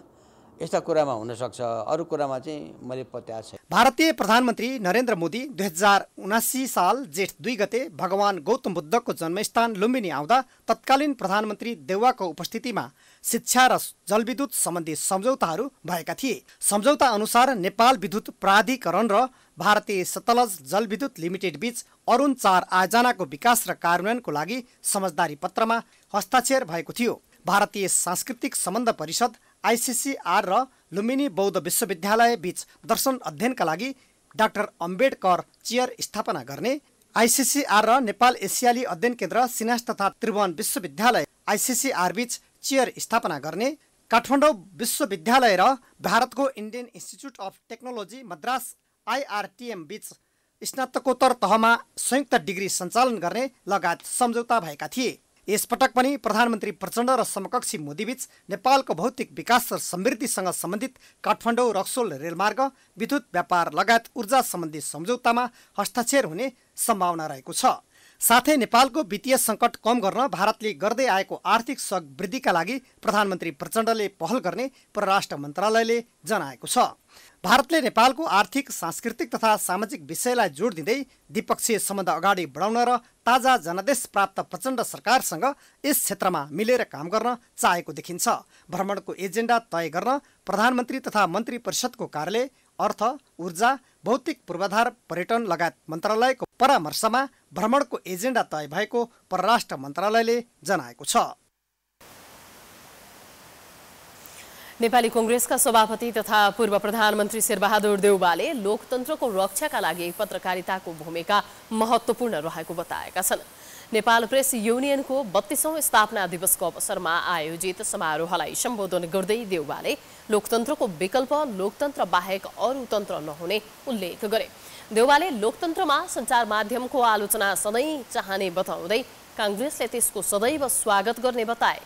यस्ता कुरामा हुन सक्छ। अरू कुरामा चाहिँ मैले पत्याएको छ। भारतीय प्रधानमन्त्री नरेन्द्र मोदी 2079 साल जेठ 2 गते भगवान गौतम बुद्धको जन्मस्थान लुम्बिनी आउँदा तत्कालीन प्रधानमन्त्री देउवाको उपस्थितिमा शिक्षा र जलविद्युत सम्बन्धी सम्झौताहरू भएका थिए। सम्झौता अनुसार नेपाल विद्युत प्राधिकरण र भारतीय सतलज जलविद्युत लिमिटेड बीच अरुण 4 आयोजनाको विकास र कार्यान्वयनको लागि समझदारी पत्रमा हस्ताक्षर भएको थियो। भारतीय सांस्कृतिक सम्बन्ध परिषद ICCR र लुम्बिनी बौद्ध विश्वविद्यालय बीच दर्शन अध्ययनका लागि डाक्टर अम्बेडकर चेयर स्थापना गर्ने, ICCR र नेपाल एसियाली अध्ययन केन्द्र सिनास तथा त्रिभुवन विश्वविद्यालय ICCR बीच चेयर स्थापना गर्ने, काठमाडौँ विश्वविद्यालय र भारतको Indian institute of technology Madras IRTM बीच स्नातकोत्तर तहमा संयुक्त डिग्री सञ्चालन गर्ने लगायत सम्झौता भएका थिए। यसपटक पनि प्रधानमन्त्री प्रचण्ड र समकक्षी मोदीबीच नेपालको भौतिक विकास र समृद्धिसँग सम्बन्धित काठमाडौँ रक्सोल रेलमार्ग, विद्युत व्यापार लगायत ऊर्जा सम्बन्धी सम्झौतामा हस्ताक्षर हुने सम्भावना रहेको छ। साथै नेपालको वित्तीय सङ्कट कम गर्न भारतले गर्दै आएको आर्थिक सहयोग वृद्धिका लागि प्रधानमन्त्री प्रचण्डले पहल गर्ने परराष्ट्र मन्त्रालयले जनाएको छ। भारतले नेपालको आर्थिक, सांस्कृतिक तथा सामाजिक विषयलाई जोड दिँदै द्विपक्षीय सम्बन्ध अगाडि बढाउन र ताजा जनादेश प्राप्त प्रचण्ड सरकारसँग यस क्षेत्रमा मिलेर काम गर्न चाहेको देखिन्छ। भ्रमणको एजेन्डा तय गर्न प्रधानमन्त्री तथा मन्त्री परिषदको कार्यालय, अर्थ, ऊर्जा, भौतिक पूर्वाधार, पर्यटन लगायत मन्त्रालयको परामर्शमा भ्रमणको एजेन्डा तय भएको परराष्ट्र मन्त्रालयले जनाएको छ। नेपाली कांग्रेसका सभापति तथा पूर्व प्रधानमन्त्री शेरबहादुर देउवाले लोकतन्त्रको रक्षाका लागि पत्रकारिताको भूमिका महत्त्वपूर्ण रहेको बताएका छन्। नेपाल प्रेस युनियनको 32औं स्थापना दिवसको अवसरमा आयोजित समारोहलाई सम्बोधन गर्दै देउवाले लोकतन्त्रको विकल्प लोकतन्त्र बाहेक अरू तन्त्र नहुने उल्लेख गरे। देउवाले लोकतन्त्रमा सञ्चार माध्यमको आलोचना सधैँ चाहने बताउँदै कांग्रेसले त्यसको सदैव स्वागत गर्ने बताए।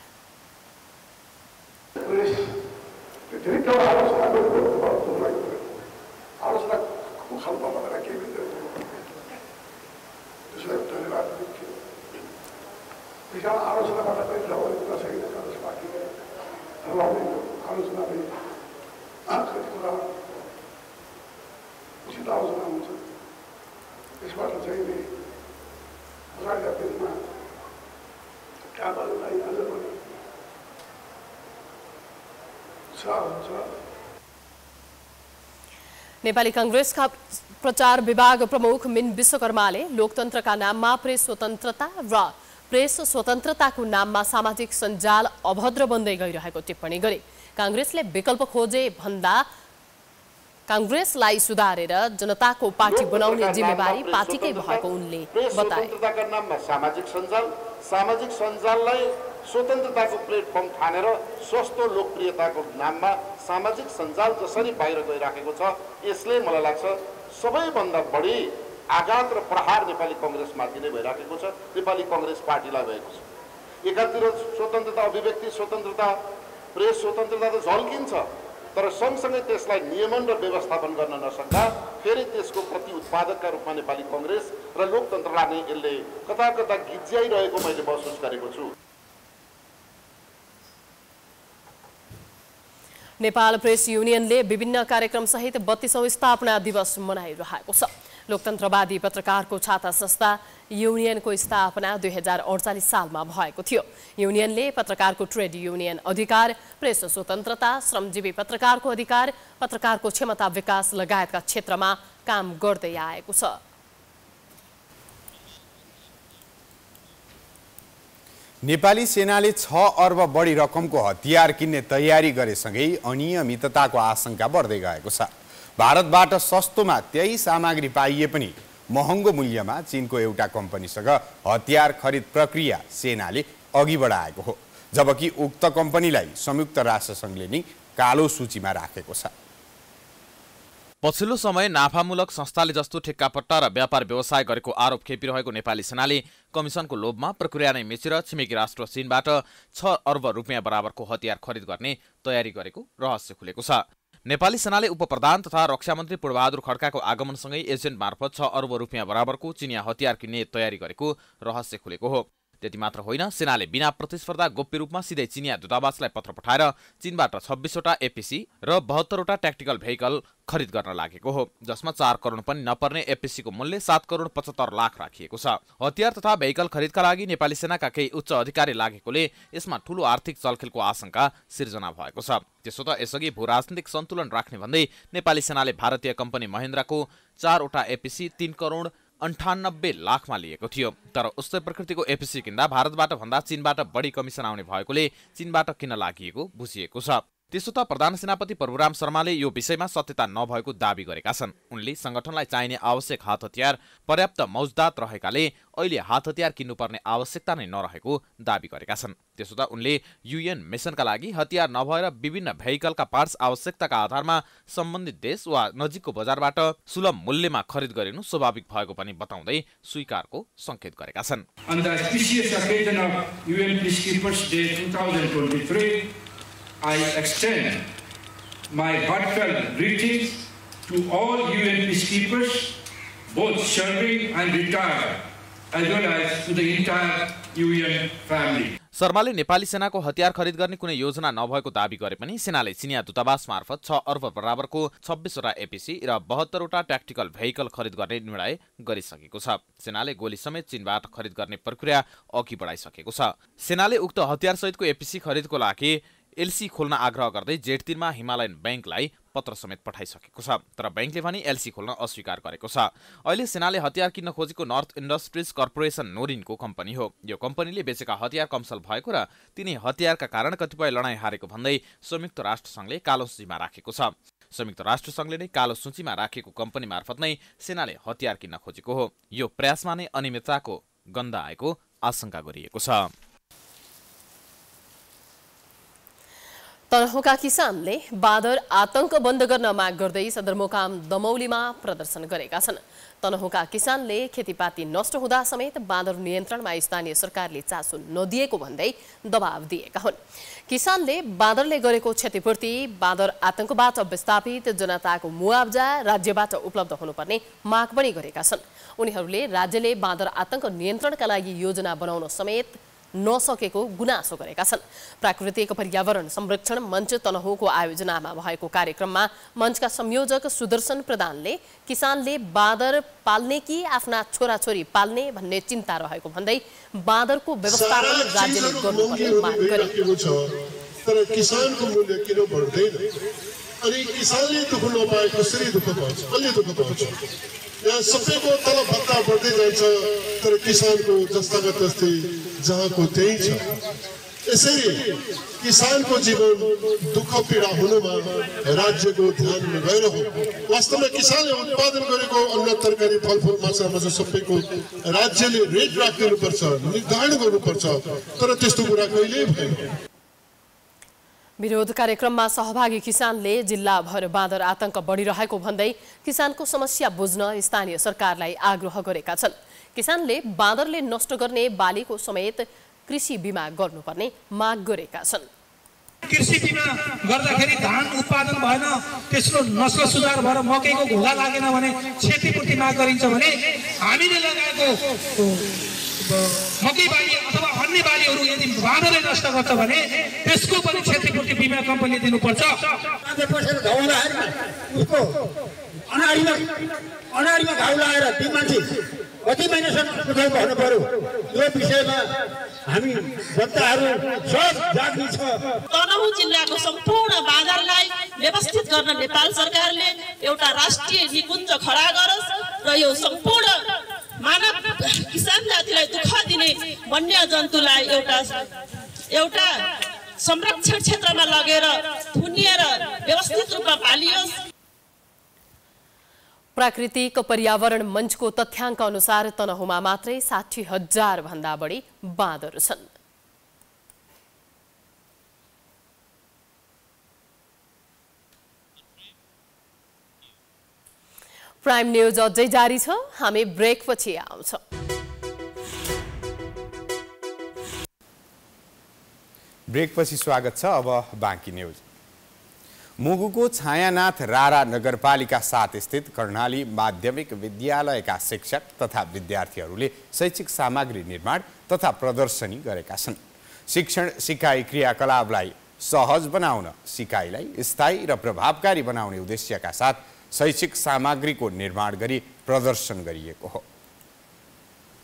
नेपाली कांग्रेसका प्रचार विभाग प्रमुख मिन विश्वकर्माले लोकतन्त्रका नाममा प्रेस स्वतन्त्रता र प्रेस स्वतन्त्रताको नाममा सामाजिक सञ्जाल अभद्र बन्दै गइरहेको टिप्पणी गरे। कांग्रेसले विकल्प खोजे भन्दा कांग्रेसलाई सुधारेर जनताको पार्टी बनाउने जिम्मेवारी पार्टीकै भएको उनले बताए। स्वतन्त्रताका नाममा सामाजिक सञ्जाललाई स्वतन्त्रताको प्लेटफर्म ठानेर सस्तो लोकप्रियताको नाममा सामाजिक सञ्जाल जसरी बाहिर गइराखेको छ, यसले मलाई लाग्छ सबैभन्दा बढी आघात र प्रहार नेपाली कांग्रेसमाथि नै भइराखेको छ, नेपाली कांग्रेस पार्टीलाई भएको छ। एकातिर स्वतन्त्रता, अभिव्यक्ति स्वतन्त्रता, प्रेस स्वतन्त्रता त झल्किन्छ, तर सँगसँगै त्यसलाई नियमन र व्यवस्थापन गर्न नसक्दा फेरि त्यसको प्रति उत्पादकका रूपमा नेपाली कांग्रेस र लोकतन्त्रलाई नै यसले कता कता गिज्याइरहेको मैले महसुस गरेको छु। नेपाल प्रेस युनियनले विभिन्न कार्यक्रम सहित 32औं स्थापना दिवस मनाइरहेको छ। लोकतन्त्रवादी पत्रकारको छाता संस्था युनियनको स्थापना 2048 सालमा भएको थियो। युनियनले पत्रकारको ट्रेड युनियन अधिकार, प्रेस स्वतन्त्रता, श्रमजीवी पत्रकारको अधिकार, पत्रकारको क्षमता विकास लगायतका क्षेत्रमा काम गर्दै आएको छ। नेपाली सेनाले 6 अर्ब बढी रकमको हतियार किन्ने तयारी गरेसँगै अनियमितताको आशंका बढ्दै गएको छ। भारतबाट सस्तोमा त्यही सामग्री पाइए पनि महँगो मूल्यमा चीनको एउटा कम्पनीसँग हतियार खरिद प्रक्रिया सेनाले अघि बढाएको हो, जबकि उक्त कम्पनीलाई संयुक्त राष्ट्रसङ्घले नै कालो सूचीमा राखेको छ। पछिल्लो समय नाफामूलक संस्थाले जस्तो ठेक्कापट्टा र व्यापार व्यवसाय गरेको आरोप खेपिरहेको नेपाली सेनाले कमिसनको लोभमा प्रक्रिया नै मिचेर छिमेकी राष्ट्र चीनबाट 6 अर्ब रुपियाँ बराबरको हतियार खरिद गर्ने तयारी गरेको रहस्य खुलेको छ। नेपाली सेनाले उपप्रधान तथा रक्षामन्त्री पूर्णबहादुर खड्काको आगमनसँगै एजेन्ट मार्फत 6 अर्ब रुपियाँ बराबरको चिनिया हतियार किन्ने तयारी गरेको रहस्य खुलेको हो। त्यति मात्र होइन, सेनाले बिना प्रतिस्पर्धा गोप्य रूपमा सिधै चिनिया दूतावासलाई पत्र पठाएर चीनबाट 26वटा एपिसी र 72वटा ट्याक्टिकल भेहिकल खरिद गर्न लागेको हो, जसमा 4 करोड पनि नपर्ने एपिसीको मूल्य 7 करोड 75 लाख राखिएको छ। हतियार तथा भेहिकल खरिदका लागि नेपाली सेनाका केही उच्च अधिकारी लागेकोले यसमा ठूलो आर्थिक चलखेलको आशंका सिर्जना भएको छ। त्यसो त यसअघि भूराजनीतिक सन्तुलन राख्ने भन्दै नेपाली सेनाले भारतीय कम्पनी महेन्द्रको 4वटा एपिसी 3 करोड 98 लाखमा लिएको थियो। तर उस्तै प्रकृतिको एपिसी किन्दा भारतबाट भन्दा चीनबाट बढी कमिसन आउने भएकोले चीनबाट किन्न लागि बुझिएको छ। त्यसो त प्रधान सेनापति प्रभुराम शर्माले यो विषयमा सत्यता नभएको दाबी गरेका छन्। उनले संगठनलाई चाहिने आवश्यक हात हतियार पर्याप्त मौजदात रहेकाले अहिले हात हतियार किन्नुपर्ने आवश्यकता नै नरहेको दाबी गरेका छन्। त्यसो त उनले युएन मिसनका लागि हतियार नभएर विभिन्न भेहिकलका पार्ट्स आवश्यकताका आधारमा सम्बन्धित देश वा नजिकको बजारबाट सुलभ मूल्यमा खरिद गरिनु स्वाभाविक भएको पनि बताउँदै स्वीकारको संकेत गरेका छन्। On the auspicious occasion of UN Peacekeepers Day 2023, I extend my heartfelt greetings to all UN peacekeepers, both serving and retired, as well as to the entire UN family. शर्माले नेपाली सेनाको हतियार खरिद गर्ने कुनै योजना नभएको दाबी गरे पनि सेनाले चिनिया दूतावास मार्फत 6 अर्ब बराबरको 26वटा एपिसी र 72वटा ट्याक्टिकल भेहिकल खरिद गर्ने निर्णय गरिसकेको छ। सेनाले गोली समेत चीनबाट खरिद गर्ने प्रक्रिया अघि बढाइसकेको छ। सेनाले उक्त हतियार सहितको एपिसी खरिदको लागि एलसी खोल्न आग्रह गर्दै जेठ 3 मा हिमालयन बैंकलाई पत्र समेत पठाइसकेको छ, तर बैंकले पनि एलसी खोल्न अस्वीकार गरेको छ। अहिले सेनाले हतियार किन्न खोजेको नर्थ इन्डस्ट्रिज कर्पोरेसन नोरिनको कम्पनी हो। यो कम्पनीले बेचेका हतियार कमसल भएको र तिनी हतियारका कारण कतिपय लडाईँ हारेको भन्दै संयुक्त राष्ट्रसङ्घले कालो सूचीमा राखेको छ। संयुक्त राष्ट्रसङ्घले नै कालो सूचीमा राखेको कम्पनी मार्फत नै सेनाले हतियार किन्न खोजेको हो। यो प्रयासमा नै अनियमितताको गन्ध आएको आशंका गरिएको छ। तनहुँका किसानले बाँदर आतंक बन्द गर्न माग गर्दै सदरमुकाम दमौलीमा प्रदर्शन गरेका छन्। तनहुँका किसानले खेतीपाती नष्ट हुँदा समेत बाँदर नियन्त्रणमा स्थानीय सरकारले चासो नदिएको भन्दै दबाब दिएका हुन्। किसानले बाँदरले गरेको क्षतिपूर्ति, बाँदर आतंकबाट विस्थापित जनताको मुआब्जा राज्यबाट उपलब्ध हुनुपर्ने माग पनि गरेका छन्। उनीहरूले राज्यले बाँदर आतंक नियन्त्रणका लागि योजना बनाउन समेत नसकेको गुनासो गरेका छन्। प्राकृतिक पर्यावरण संरक्षण मञ्च तनहुँको आयोजनामा भएको कार्यक्रममा मञ्चका संयोजक सुदर्शन प्रधानले किसानले बाँदर पाल्ने कि आफ्ना छोराछोरी पाल्ने भन्ने चिन्ता रहेको भन्दै बाँदरको व्यवस्थापन राज्यले गर्नुपर्ने माग गरे। तर किसानको मूल्य किन बढ्दैन? अनि किसानले दुःख नपाए कसरी दुःख पाउँछ? कसले दुःख पाउँछ? यहाँ सबैको तलब भत्ता बढ्दै जान्छ, तर किसानको जस्ताको जस्तै जहाँको त्यही छ। यसरी किसानको जीवन दुःख पीडा हुनुमा राज्यको ध्यान गएर हो। वास्तवमा किसानले उत्पादन गरेको अन्न तरकारी फलफुल माछा मासु सबैको राज्यले रेट राखिदिनुपर्छ, निर्धारण गर्नुपर्छ, तर त्यस्तो कुरा कहिल्यै भएन। विरोध कार्यक्रममा सहभागी किसानले जिल्लाभर बाँदर आतंक बढिरहेको भन्दै किसानको समस्या बुझ्न स्थानीय सरकारलाई आग्रह गरेका छन्। किसानले बाँदरले नष्ट गर्ने बालीको समेत कृषि बीमा गर्नुपर्ने माग गरेका छन्। कृषि बीमा गर्दाखेरि धान उत्पादन भएन, त्यसको नस्ल सुधार भएर मकैको घोगा लागेन भने क्षतिपूर्ति माग गरिन्छ भने हामीले लगाएको मकै बाली अथवा अन्य बालीहरू यदि बाँदरले नष्ट गर्छ भने त्यसको पनि क्षतिपूर्ति बीमा कम्पनीले दिनुपर्छ। उसको अनाडीमा घाउ लगाएर ती मान्छे कति महिनासम्म अस्पताल भर्नु पर्यो, यो विषयमा हामी जनताहरू सब जाग्ने छ। तनहुँ जिल्लाको सम्पूर्ण बाँदरलाई व्यवस्थित गर्न नेपाल सरकारले एउटा राष्ट्रिय निकुञ्ज खडा गरोस् र यो सम्पूर्ण मानव किसान जातिलाई दुःख दिने वन्य जन्तुलाई एउटा संरक्षण क्षेत्रमा लगेर थुनिएर व्यवस्थित रूपमा पालियोस्। प्राकृतिक पर्यावरण मञ्चको तथ्याङ्क अनुसार तनहुँमा मात्रै 60,000 भन्दा बढी बाँदर छन्। प्राइम न्यूज अझै जारी छ, हामी ब्रेकपछि आउँछौं। ब्रेकपछि स्वागत छ। अब बाँकी न्यूज। मुगुको छायानाथ रारा नगरपालिका 7 स्थित कर्णाली माध्यमिक विद्यालयका शिक्षक तथा विद्यार्थीहरूले शैक्षिक सामग्री निर्माण तथा प्रदर्शनी गरेका छन्। शिक्षण सिकाइ क्रियाकलापलाई सहज बनाउन, सिकाइलाई स्थायी र प्रभावकारी बनाउने उद्देश्यका साथ शैक्षिक सामग्रीको निर्माण गरी प्रदर्शन गरिएको हो।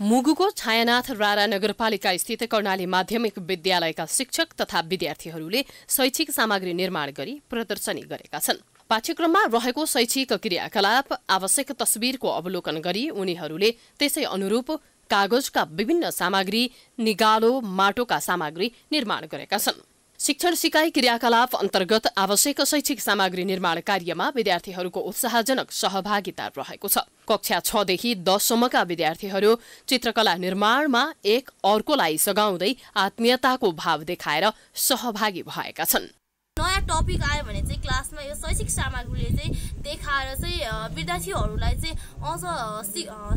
मुगुको छायानाथ रारा नगरपालिका स्थित कर्णाली माध्यमिक विद्यालयका शिक्षक तथा विद्यार्थीहरूले शैक्षिक सामग्री निर्माण गरी प्रदर्शनी गरेका छन्। पाठ्यक्रममा रहेको शैक्षिक क्रियाकलाप आवश्यक तस्बिरको अवलोकन गरी उनीहरूले त्यसै अनुरूप कागजका विभिन्न सामग्री, निगालो, माटोका सामग्री निर्माण गरेका छन्। शिक्षण सिकाइ क्रियाकलाप अन्तर्गत आवश्यक शैक्षिक सामग्री निर्माण कार्यमा विद्यार्थीहरूको उत्साहजनक सहभागिता रहेको छ। कक्षा 6 देखि 10 सम्मका विद्यार्थीहरू चित्रकला निर्माणमा एक अर्कोलाई सघाउँदै आत्मीयताको भाव देखाएर सहभागी भएका छन्। नयाँ टपिक आयो भने चाहिँ क्लासमा यो शैक्षिक सामग्रीले चाहिँ देखाएर चाहिँ विद्यार्थीहरूलाई चाहिँ अझ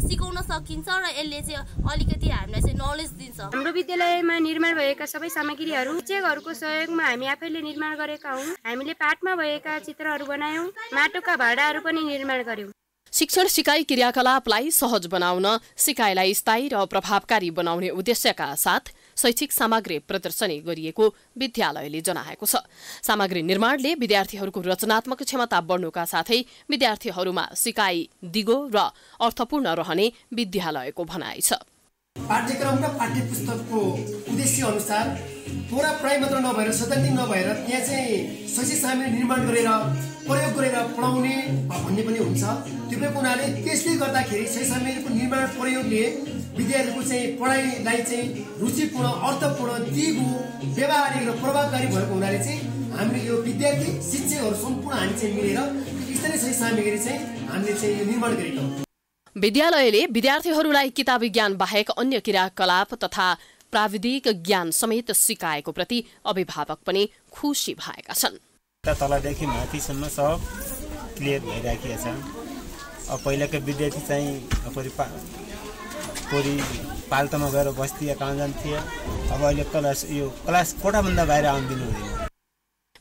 सिकाउन सकिन्छ र यसले चाहिँ अलिकति हामीलाई चाहिँ नलेज दिन्छ। हाम्रो विद्यालयमा निर्माण भएका सबै सामग्रीहरू शिक्षकहरूको सहयोगमा हामी आफैले निर्माण गरेका हौं। हामीले पाठमा भएका चित्रहरू बनायौं, माटोका भाँडाहरू पनि निर्माण गर्यौं। शिक्षण सिकाइ क्रियाकलापलाई सहज बनाउन, सिकाइलाई स्थायी र प्रभावकारी बनाउने उद्देश्यका साथ शैक्षिक सामग्री प्रदर्शनी गरिएको विद्यालयले जनाएको छ। सामग्री निर्माणले विद्यार्थीहरूको रचनात्मक क्षमता बढ्नुका साथै विद्यार्थीहरूमा सिकाइ दिगो र अर्थपूर्ण रहने विद्यालयको भनाइ छ। पाठ्यक्रम र पाठ्यपुस्तकको उद्देश्य अनुसार पुरा पढाइ मात्र नभएर सैद्धान्तिक नभएर त्यहाँ चाहिँ शैक्षिक सामग्री निर्माण गरेर प्रयोग गरेर पढाउने भन्ने पनि हुन्छ। त्यो भएको हुनाले त्यसले गर्दाखेरि शैक्षिक सामग्रीको निर्माण प्रयोगले विद्यार्थीको चाहिँ पढाइलाई चाहिँ रुचिपूर्ण, अर्थपूर्ण, दिगो, व्यवहारिक र प्रभावकारी भएको हुनाले चाहिँ हामीले यो विद्यार्थी शिक्षकहरू सम्पूर्ण हामी चाहिँ मिलेर स्थानीय शैक्षिक सामग्री चाहिँ हामीले चाहिँ निर्माण गरेका हौं। विद्यालयले विद्यार्थीहरूलाई किताबी ज्ञान बाहेक अन्य क्रियाकलाप तथा प्राविधिक ज्ञान समेत सिकाएको प्रति अभिभावक पनि खुसी भएका छन्। तलदेखि माथिसम्म सब क्लियर भइराखेको छ। अब पहिलाको विद्यार्थी चाहिँ कोरी पाल्टोमा गएर बस्थे, कहाँ जान्थे। अब अहिले क्लास कोठाभन्दा बाहिर आउन दिनु हुँदैन।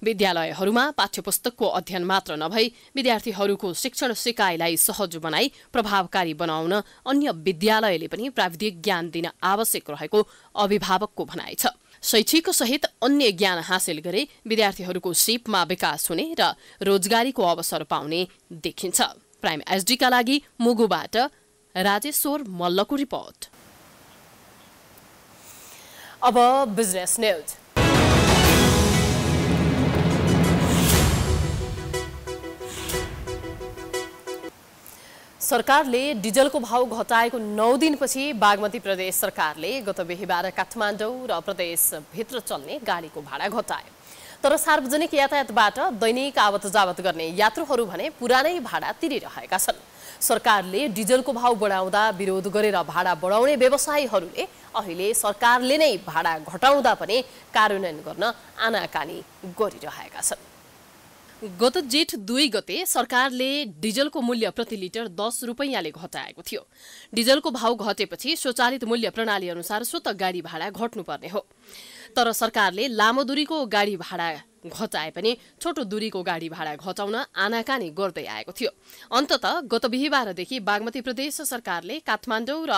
विद्यालयहरूमा पाठ्यपुस्तकको अध्ययन मात्र नभई विद्यार्थीहरूको शिक्षण सिकाइलाई सहज बनाई प्रभावकारी बनाउन अन्य विद्यालयले पनि प्राविधिक ज्ञान दिन आवश्यक रहेको अभिभावकको भनाइ छ। शैक्षिक सहित अन्य ज्ञान हासिल गरे विद्यार्थीहरूको सिपमा विकास हुने र रोजगारीको अवसर पाउने देखिन्छ। प्राइम एसडी का लागि मुगुबाट राजेश्वर मल्लको रिपोर्ट। अब बिजनेस न्यूज। सरकारले डिजलको भाव घटाएको 9 दिनपछि बागमती प्रदेश सरकारले गत बिहीबार काठमाडौँ र प्रदेशभित्र चल्ने गाडीको भाडा घटायो। तर सार्वजनिक यातायातबाट दैनिक आवत जावत गर्ने यात्रुहरू भने पुरानै भाडा तिरिरहेका छन्। सरकारले डिजलको भाव बढाउँदा विरोध गरेर भाडा बढाउने व्यवसायीहरूले अहिले सरकारले नै भाडा घटाउँदा पनि कार्यान्वयन गर्न आनाकानी गरिरहेका छन्। गत जेठ 2 गते सरकारले डिजलको मूल्य प्रति लिटर 10 रुपैयाँले घटाएको थियो। डिजलको भाव घटेपछि स्वचालित मूल्य प्रणाली अनुसार स्वतः गाडी भाडा घट्नुपर्ने हो। तर सरकारले लामो दूरीको गाडी भाडा घटाए पनि छोटो दूरीको गाडी भाडा घटाउन आनाकानी गर्दै आएको थियो। अन्ततः गत बिहीबारदेखि बागमती प्रदेश सरकारले काठमाडौँ र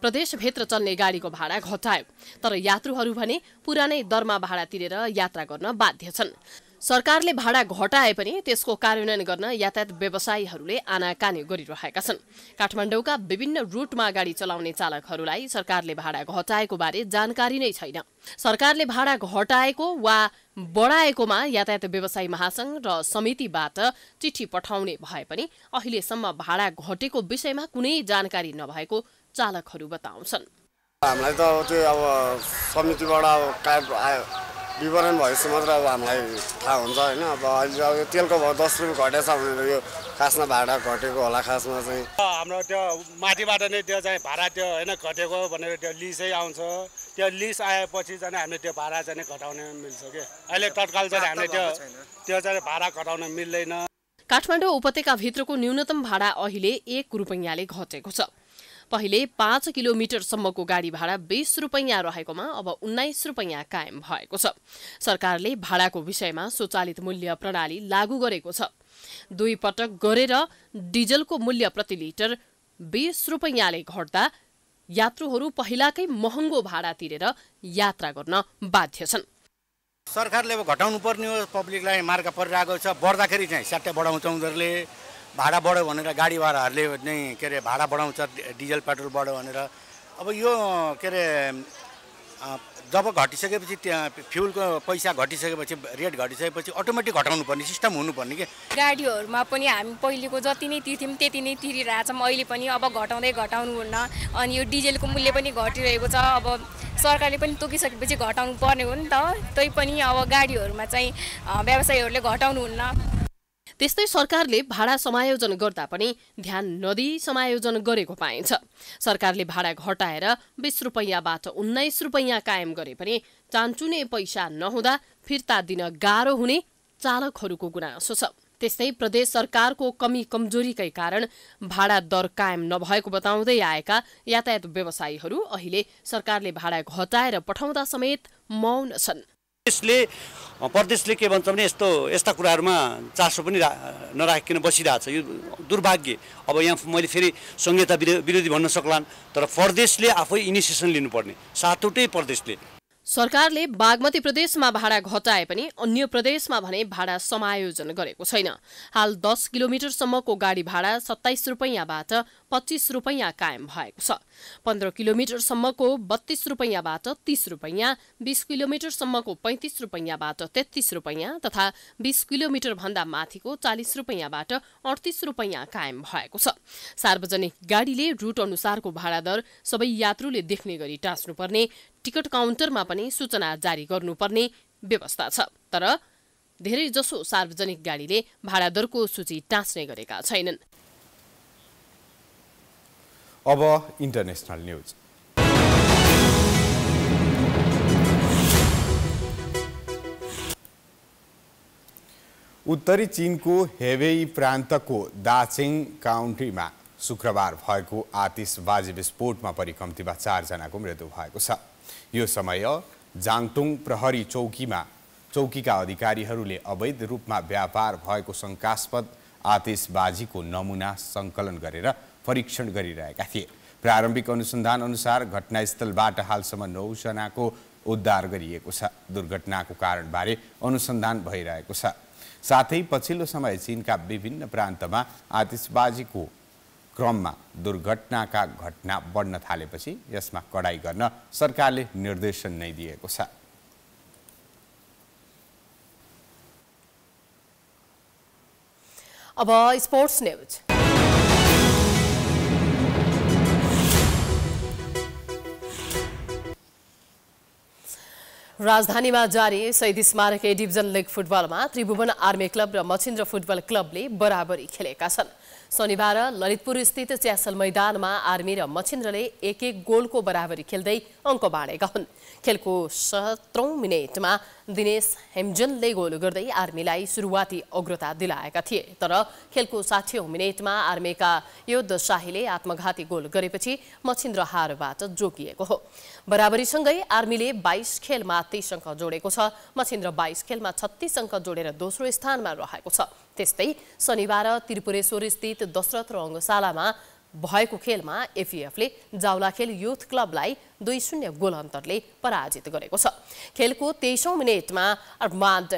प्रदेशभित्र चल्ने गाडीको भाडा घटायो। तर यात्रुहरू भने पुरानै दरमा भाडा तिरेर यात्रा गर्न बाध्य छन्। सरकारले भाडा घटाए पनि त्यसको कार्यान्वयन गर्न यातायात व्यवसायीहरूले आनाकानी गरिरहेका छन्। काठमाडौँका विभिन्न रुटमा गाडी चलाउने चालकहरूलाई सरकारले भाडा घटाएको बारे जानकारी नै छैन। सरकारले भाडा घटाएको वा बढाएकोमा यातायात व्यवसायी महासंघ र समितिबाट चिठी पठाउने भए पनि अहिलेसम्म भाडा घटेको विषयमा कुनै जानकारी नभएको चालकहरू बताउँछन्। हामीलाई त त्यो अब समितिबाट विवरण भएपछि मात्र अब हामीलाई थाहा हुन्छ होइन। अब अहिले अब तेलको भाउ 10 रुपियाँ घटेछ भनेर यो खासमा भाडा घटेको होला। खासमा चाहिँ हाम्रो त्यो माथिबाट नै त्यो चाहिँ भाडा त्यो होइन घटेको भनेर त्यो लिसै आउँछ। त्यो लिस आएपछि चाहिँ हामीले त्यो भाडा चाहिँ घटाउन मिल्छ कि अहिले तत्काल चाहिँ हामीले त्यो चाहिँ भाडा घटाउन मिल्दैन। काठमाडौँ उपत्यकाभित्रको न्यूनतम भाडा अहिले 1 रुपैयाँले घटेको छ। पहिले 5 किलोमिटरसम्मको गाडी भाडा 20 रुपैयाँ रहेकोमा अब 19 रुपैयाँ कायम भएको छ। सरकारले भाडाको विषयमा स्वचालित मूल्य प्रणाली लागू गरेको छ। 2 पटक गरेर डिजलको मूल्य प्रति लिटर 20 रुपैयाँले घट्दा यात्रुहरू पहिलाकै महँगो भाडा तिरेर यात्रा गर्न बाध्य छन्। सरकारले अब घटाउनु पर्ने हो, पब्लिकलाई मार्ग परिरहेको छ। बढ्दाखेरि चाहिँ स्याट्टै बढाउँछ उनीहरूले। भाडा बढ्यो भनेर गाडीवालाहरूले नै के अरे भाडा बढाउँछ, डिजल पेट्रोल बढ्यो भनेर। अब यो के अरे जब घटिसकेपछि त्यहाँ फ्युलको पैसा घटिसकेपछि रेट घटिसकेपछि अटोमेटिक घटाउनु पर्ने सिस्टम हुनुपर्ने के। गाडीहरूमा पनि हामी पहिलेको जति नै तिर्थ्यौँ त्यति नै तिरिरहेछौँ। अहिले पनि अब घटाउनु हुन्न। अनि यो डिजेलको मूल्य पनि घटिरहेको छ। अब सरकारले पनि तोकिसकेपछि घटाउनु पर्ने हो नि त। तै पनि अब गाडीहरूमा चाहिँ व्यवसायीहरूले घटाउनु हुन्न। त्यस्तै सरकारले भाडा समायोजन गर्दा पनि ध्यान नदिई समायोजन गरेको पाइन्छ। सरकारले भाडा घटाएर 20 रुपैयाँबाट 19 रुपैयाँ कायम गरे पनि चान्चुने पैसा नहुँदा फिर्ता दिन गाह्रो हुने चालकहरूको गुनासो छ। त्यस्तै प्रदेश सरकारको कमी कमजोरीकै कारण भाडा दर कायम नभएको बताउँदै आएका यातायात व्यवसायीहरू अहिले सरकारले भाडा घटाएर पठाउँदा समेत मौन छन्। प्रदेशले के भन्छ भने यस्ता कुराहरूमा चासो पनि नराखिकन बसिरहेछ। यो दुर्भाग्य। अब यहाँ मैले फेरि संहिता विरोधी भन्न सक्लान्, तर प्रदेशले आफै इनिसिएसन लिनुपर्ने, सातवटै प्रदेशले। सरकारले बागमती प्रदेशमा भाडा घटाए पनि अन्य प्रदेशमा भने भाडा समायोजन गरेको छैन। हाल 10 किलोमिटरसम्मको गाडी भाडा 27 रुपैयाँबाट 25 रुपैयाँ कायम भएको छ। 15 किलोमिटरसम्मको 32 रुपैयाँबाट 30 रुपैयाँ, 20 किलोमिटरसम्मको 35 रुपैयाँबाट 33 रुपैयाँ तथा 20 किलोमिटर भन्दा माथिको 40 रुपैयाँबाट 38 रुपैयाँ कायम भएको छ। सार्वजनिक गाडीले रुट अनुसारको भाडा दर सबै यात्रुले देख्ने गरी टाँच्नुपर्ने, टिकट काउन्टरमा पनि सूचना जारी गर्नुपर्ने व्यवस्था छ। तर धेरै जसो सार्वजनिक गाडीले भाडा दरको सूची टाँच्ने गरेका छैनन्। अब इन्टरनेशनल न्यूज। उत्तरी चीनको हेबेई प्रान्तको दाचिङ काउन्टीमा शुक्रबार भएको आतिशबाजी विस्फोटमा परि कम्तीमा 4 जनाको मृत्यु भएको छ। यो समय जाङटुङ प्रहरी चौकीका अधिकारीहरूले अवैध रूपमा व्यापार भएको शंकास्पद आतिशबाजीको नमुना संकलन गरेर परीक्षण गरिरहेका थिए। प्रारम्भिक अनुसन्धान अनुसार घटनास्थलबाट हालसम्म 9 जनाको उद्धार गरिएको छ। दुर्घटनाको कारणबारे अनुसन्धान भइरहेको छ। साथै पछिल्लो समय चीनका विभिन्न प्रान्तमा आतिशबाजीको क्रममा दुर्घटनाका घटना बढ्न थालेपछि यसमा कडाई गर्न सरकारले निर्देशन नै दिएको छ। अब स्पोर्ट्स न्यूज। राजधानीमा जारी शहीद स्मारक ए डिभिजन लिग फुटबलमा त्रिभुवन आर्मी क्लब र मछिन्द्र फुटबल क्लबले बराबरी खेलेका छन्। शनिबार ललितपुर स्थित च्यासल मैदानमा आर्मी र मछिन्द्रले 1-1 गोलको बराबरी खेल्दै अङ्क बाँडेका हुन्। खेलको 17औं मिनेटमा दिनेश हेम्जनले गोल गर्दै आर्मीलाई सुरुवाती अग्रता दिलाएका थिए, तर खेलको 60औं मिनेटमा आर्मीका योद्ध शाहीले आत्मघाती गोल गरेपछि मछिन्द्र हारबाट जोगिएको हो। बराबरीसँगै आर्मीले 22 खेलमा 30 अङ्क जोडेको छ। मछिन्द्र 22 खेलमा 36 अङ्क जोडेर दोस्रो स्थानमा रहेको छ। त्यस्तै शनिबार त्रिपुरेश्वर स्थित दशरथ रङ्गशालामा भएको खेलमा एफिएफले जावलाखेल युथ क्लबलाई 2-0 गोल अन्तरले पराजित गरेको छ। खेलको 23औं मिनेटमा अरमान्ड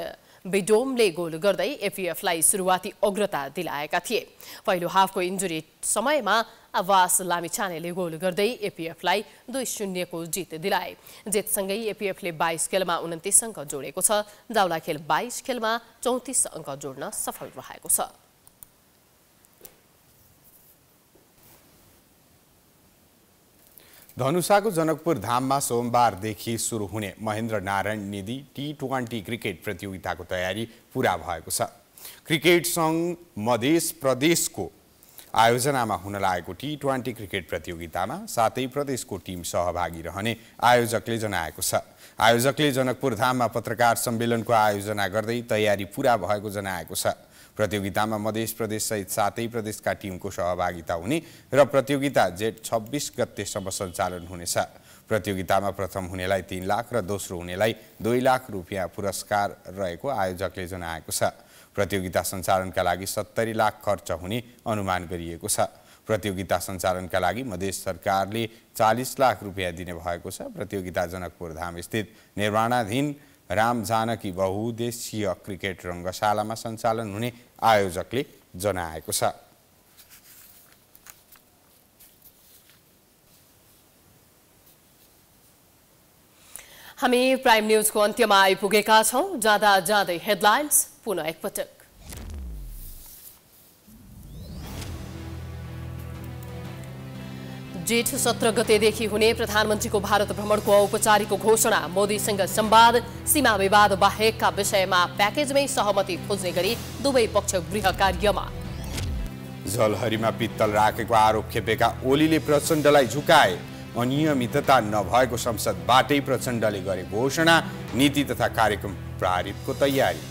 बिडोमले गोल गर्दै एफिएफलाई सुरुवाती अग्रता दिलाएका थिए। पहिलो हाफको इन्जुरी समयमा आवास लामिछानेले गोल गर्दै एपीएफलाई 2-0 को जित दिलाए। जितसँगै एपीएफले 22 खेलमा 29 अङ्क जोडेको छ। जावलाखेल 22 खेलमा 34 अङ्क जोड्न सफल रहेको छ। धनुषाको जनकपुर धाममा सोमबारदेखि सुरु हुने महेन्द्र नारायण निधि T20 क्रिकेट प्रतियोगिताको तयारी पूरा भएको छ। क्रिकेट सङ्घ मध्य प्रदेशको आयोजनामा हुन लागेको T20 क्रिकेट प्रतियोगितामा 7 प्रदेशको टिम सहभागी रहने आयोजकले जनाएको छ। आयोजकले जनकपुर धाममा पत्रकार सम्मेलनको आयोजना गर्दै तयारी पूरा भएको जनाएको छ। प्रतियोगितामा मध्य प्रदेश सहित 7 प्रदेशका टिमको सहभागिता हुने र प्रतियोगिता जेठ 26 गतेसम्म सञ्चालन हुनेछ। प्रतियोगितामा प्रथम हुनेलाई 3 लाख र दोस्रो हुनेलाई 2 लाख रुपियाँ पुरस्कार रहेको आयोजकले जनाएको छ। प्रतियोगिता सञ्चालनका लागि 70 लाख खर्च हुने अनुमान गरिएको छ। प्रतियोगिता सञ्चालनका लागि मधेस सरकारले 40 लाख रुपियाँ दिने भएको छ। प्रतियोगिता जनकपुर धाम स्थित निर्माणाधीन राम जानकी बहुउद्देश्यीय क्रिकेट रङ्गशालामा सञ्चालन हुने आयोजकले जनाएको छ। हामी प्राइम न्यूजको अन्त्यमा आइपुगेका छौं। जाँदा जाँदै हेडलाइन्स पुनः एकपटक। जेठ 17 गतेदेखि हुने प्रधानमन्त्रीको भारत भ्रमणको औपचारिक घोषणा। मोदीसँग संवाद। सीमा विवाद बाहेकका विषयमा प्याकेजमै सहमति खोज्ने गरी दुवै पक्ष गृह कार्यमा। जलहरीमा पित्तल राखेको आरोप खेपेका ओलीले प्रचण्डलाई झुकाए। अनियमितता नभएको संसदबाटै प्रचण्डले गरे घोषणा। नीति तथा कार्यक्रम पारितको तयारी।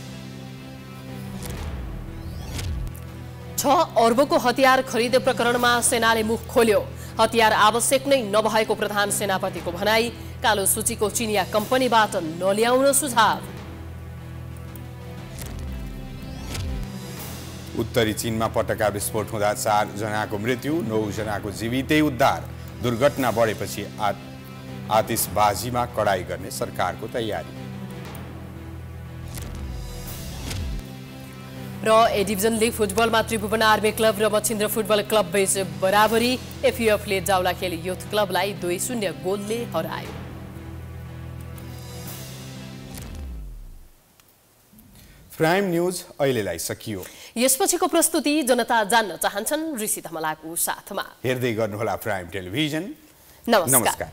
6 अर्बको हतियार खरिद प्रकरणमा सेनाले मुख खोल्यो। हतियार आवश्यक नै नभएको प्रधान सेनापतिको भनाई। कालो सूचीको चिनिया कम्पनीबाट नल्याउन सुझाव। उत्तरी चीनमा पटका विस्फोट हुँदा 4 जनाको मृत्यु, 9 जनाको जीवितै उद्धार। दुर्घटना बढेपछि आतिशबाजीमा कडाई गर्ने सरकारको तयारी। र ए डिभिजन लिग फुटबलमा त्रिभुवन आर्मी क्लब र मछिन्द्र फुटबल क्लब बीच बराबरी। एफिएफले जावलाखेल युथ क्लबलाई 2-0 गोलले हरायो। प्राइम न्यूज अहिलेलाई सकियो। यसपछिको प्रस्तुति जनता जान्न चाहन्छन् ऋषि धमलाको साथमा। हेर्दै गर्नुहोला प्राइम टेलिभिजन। नमस्कार।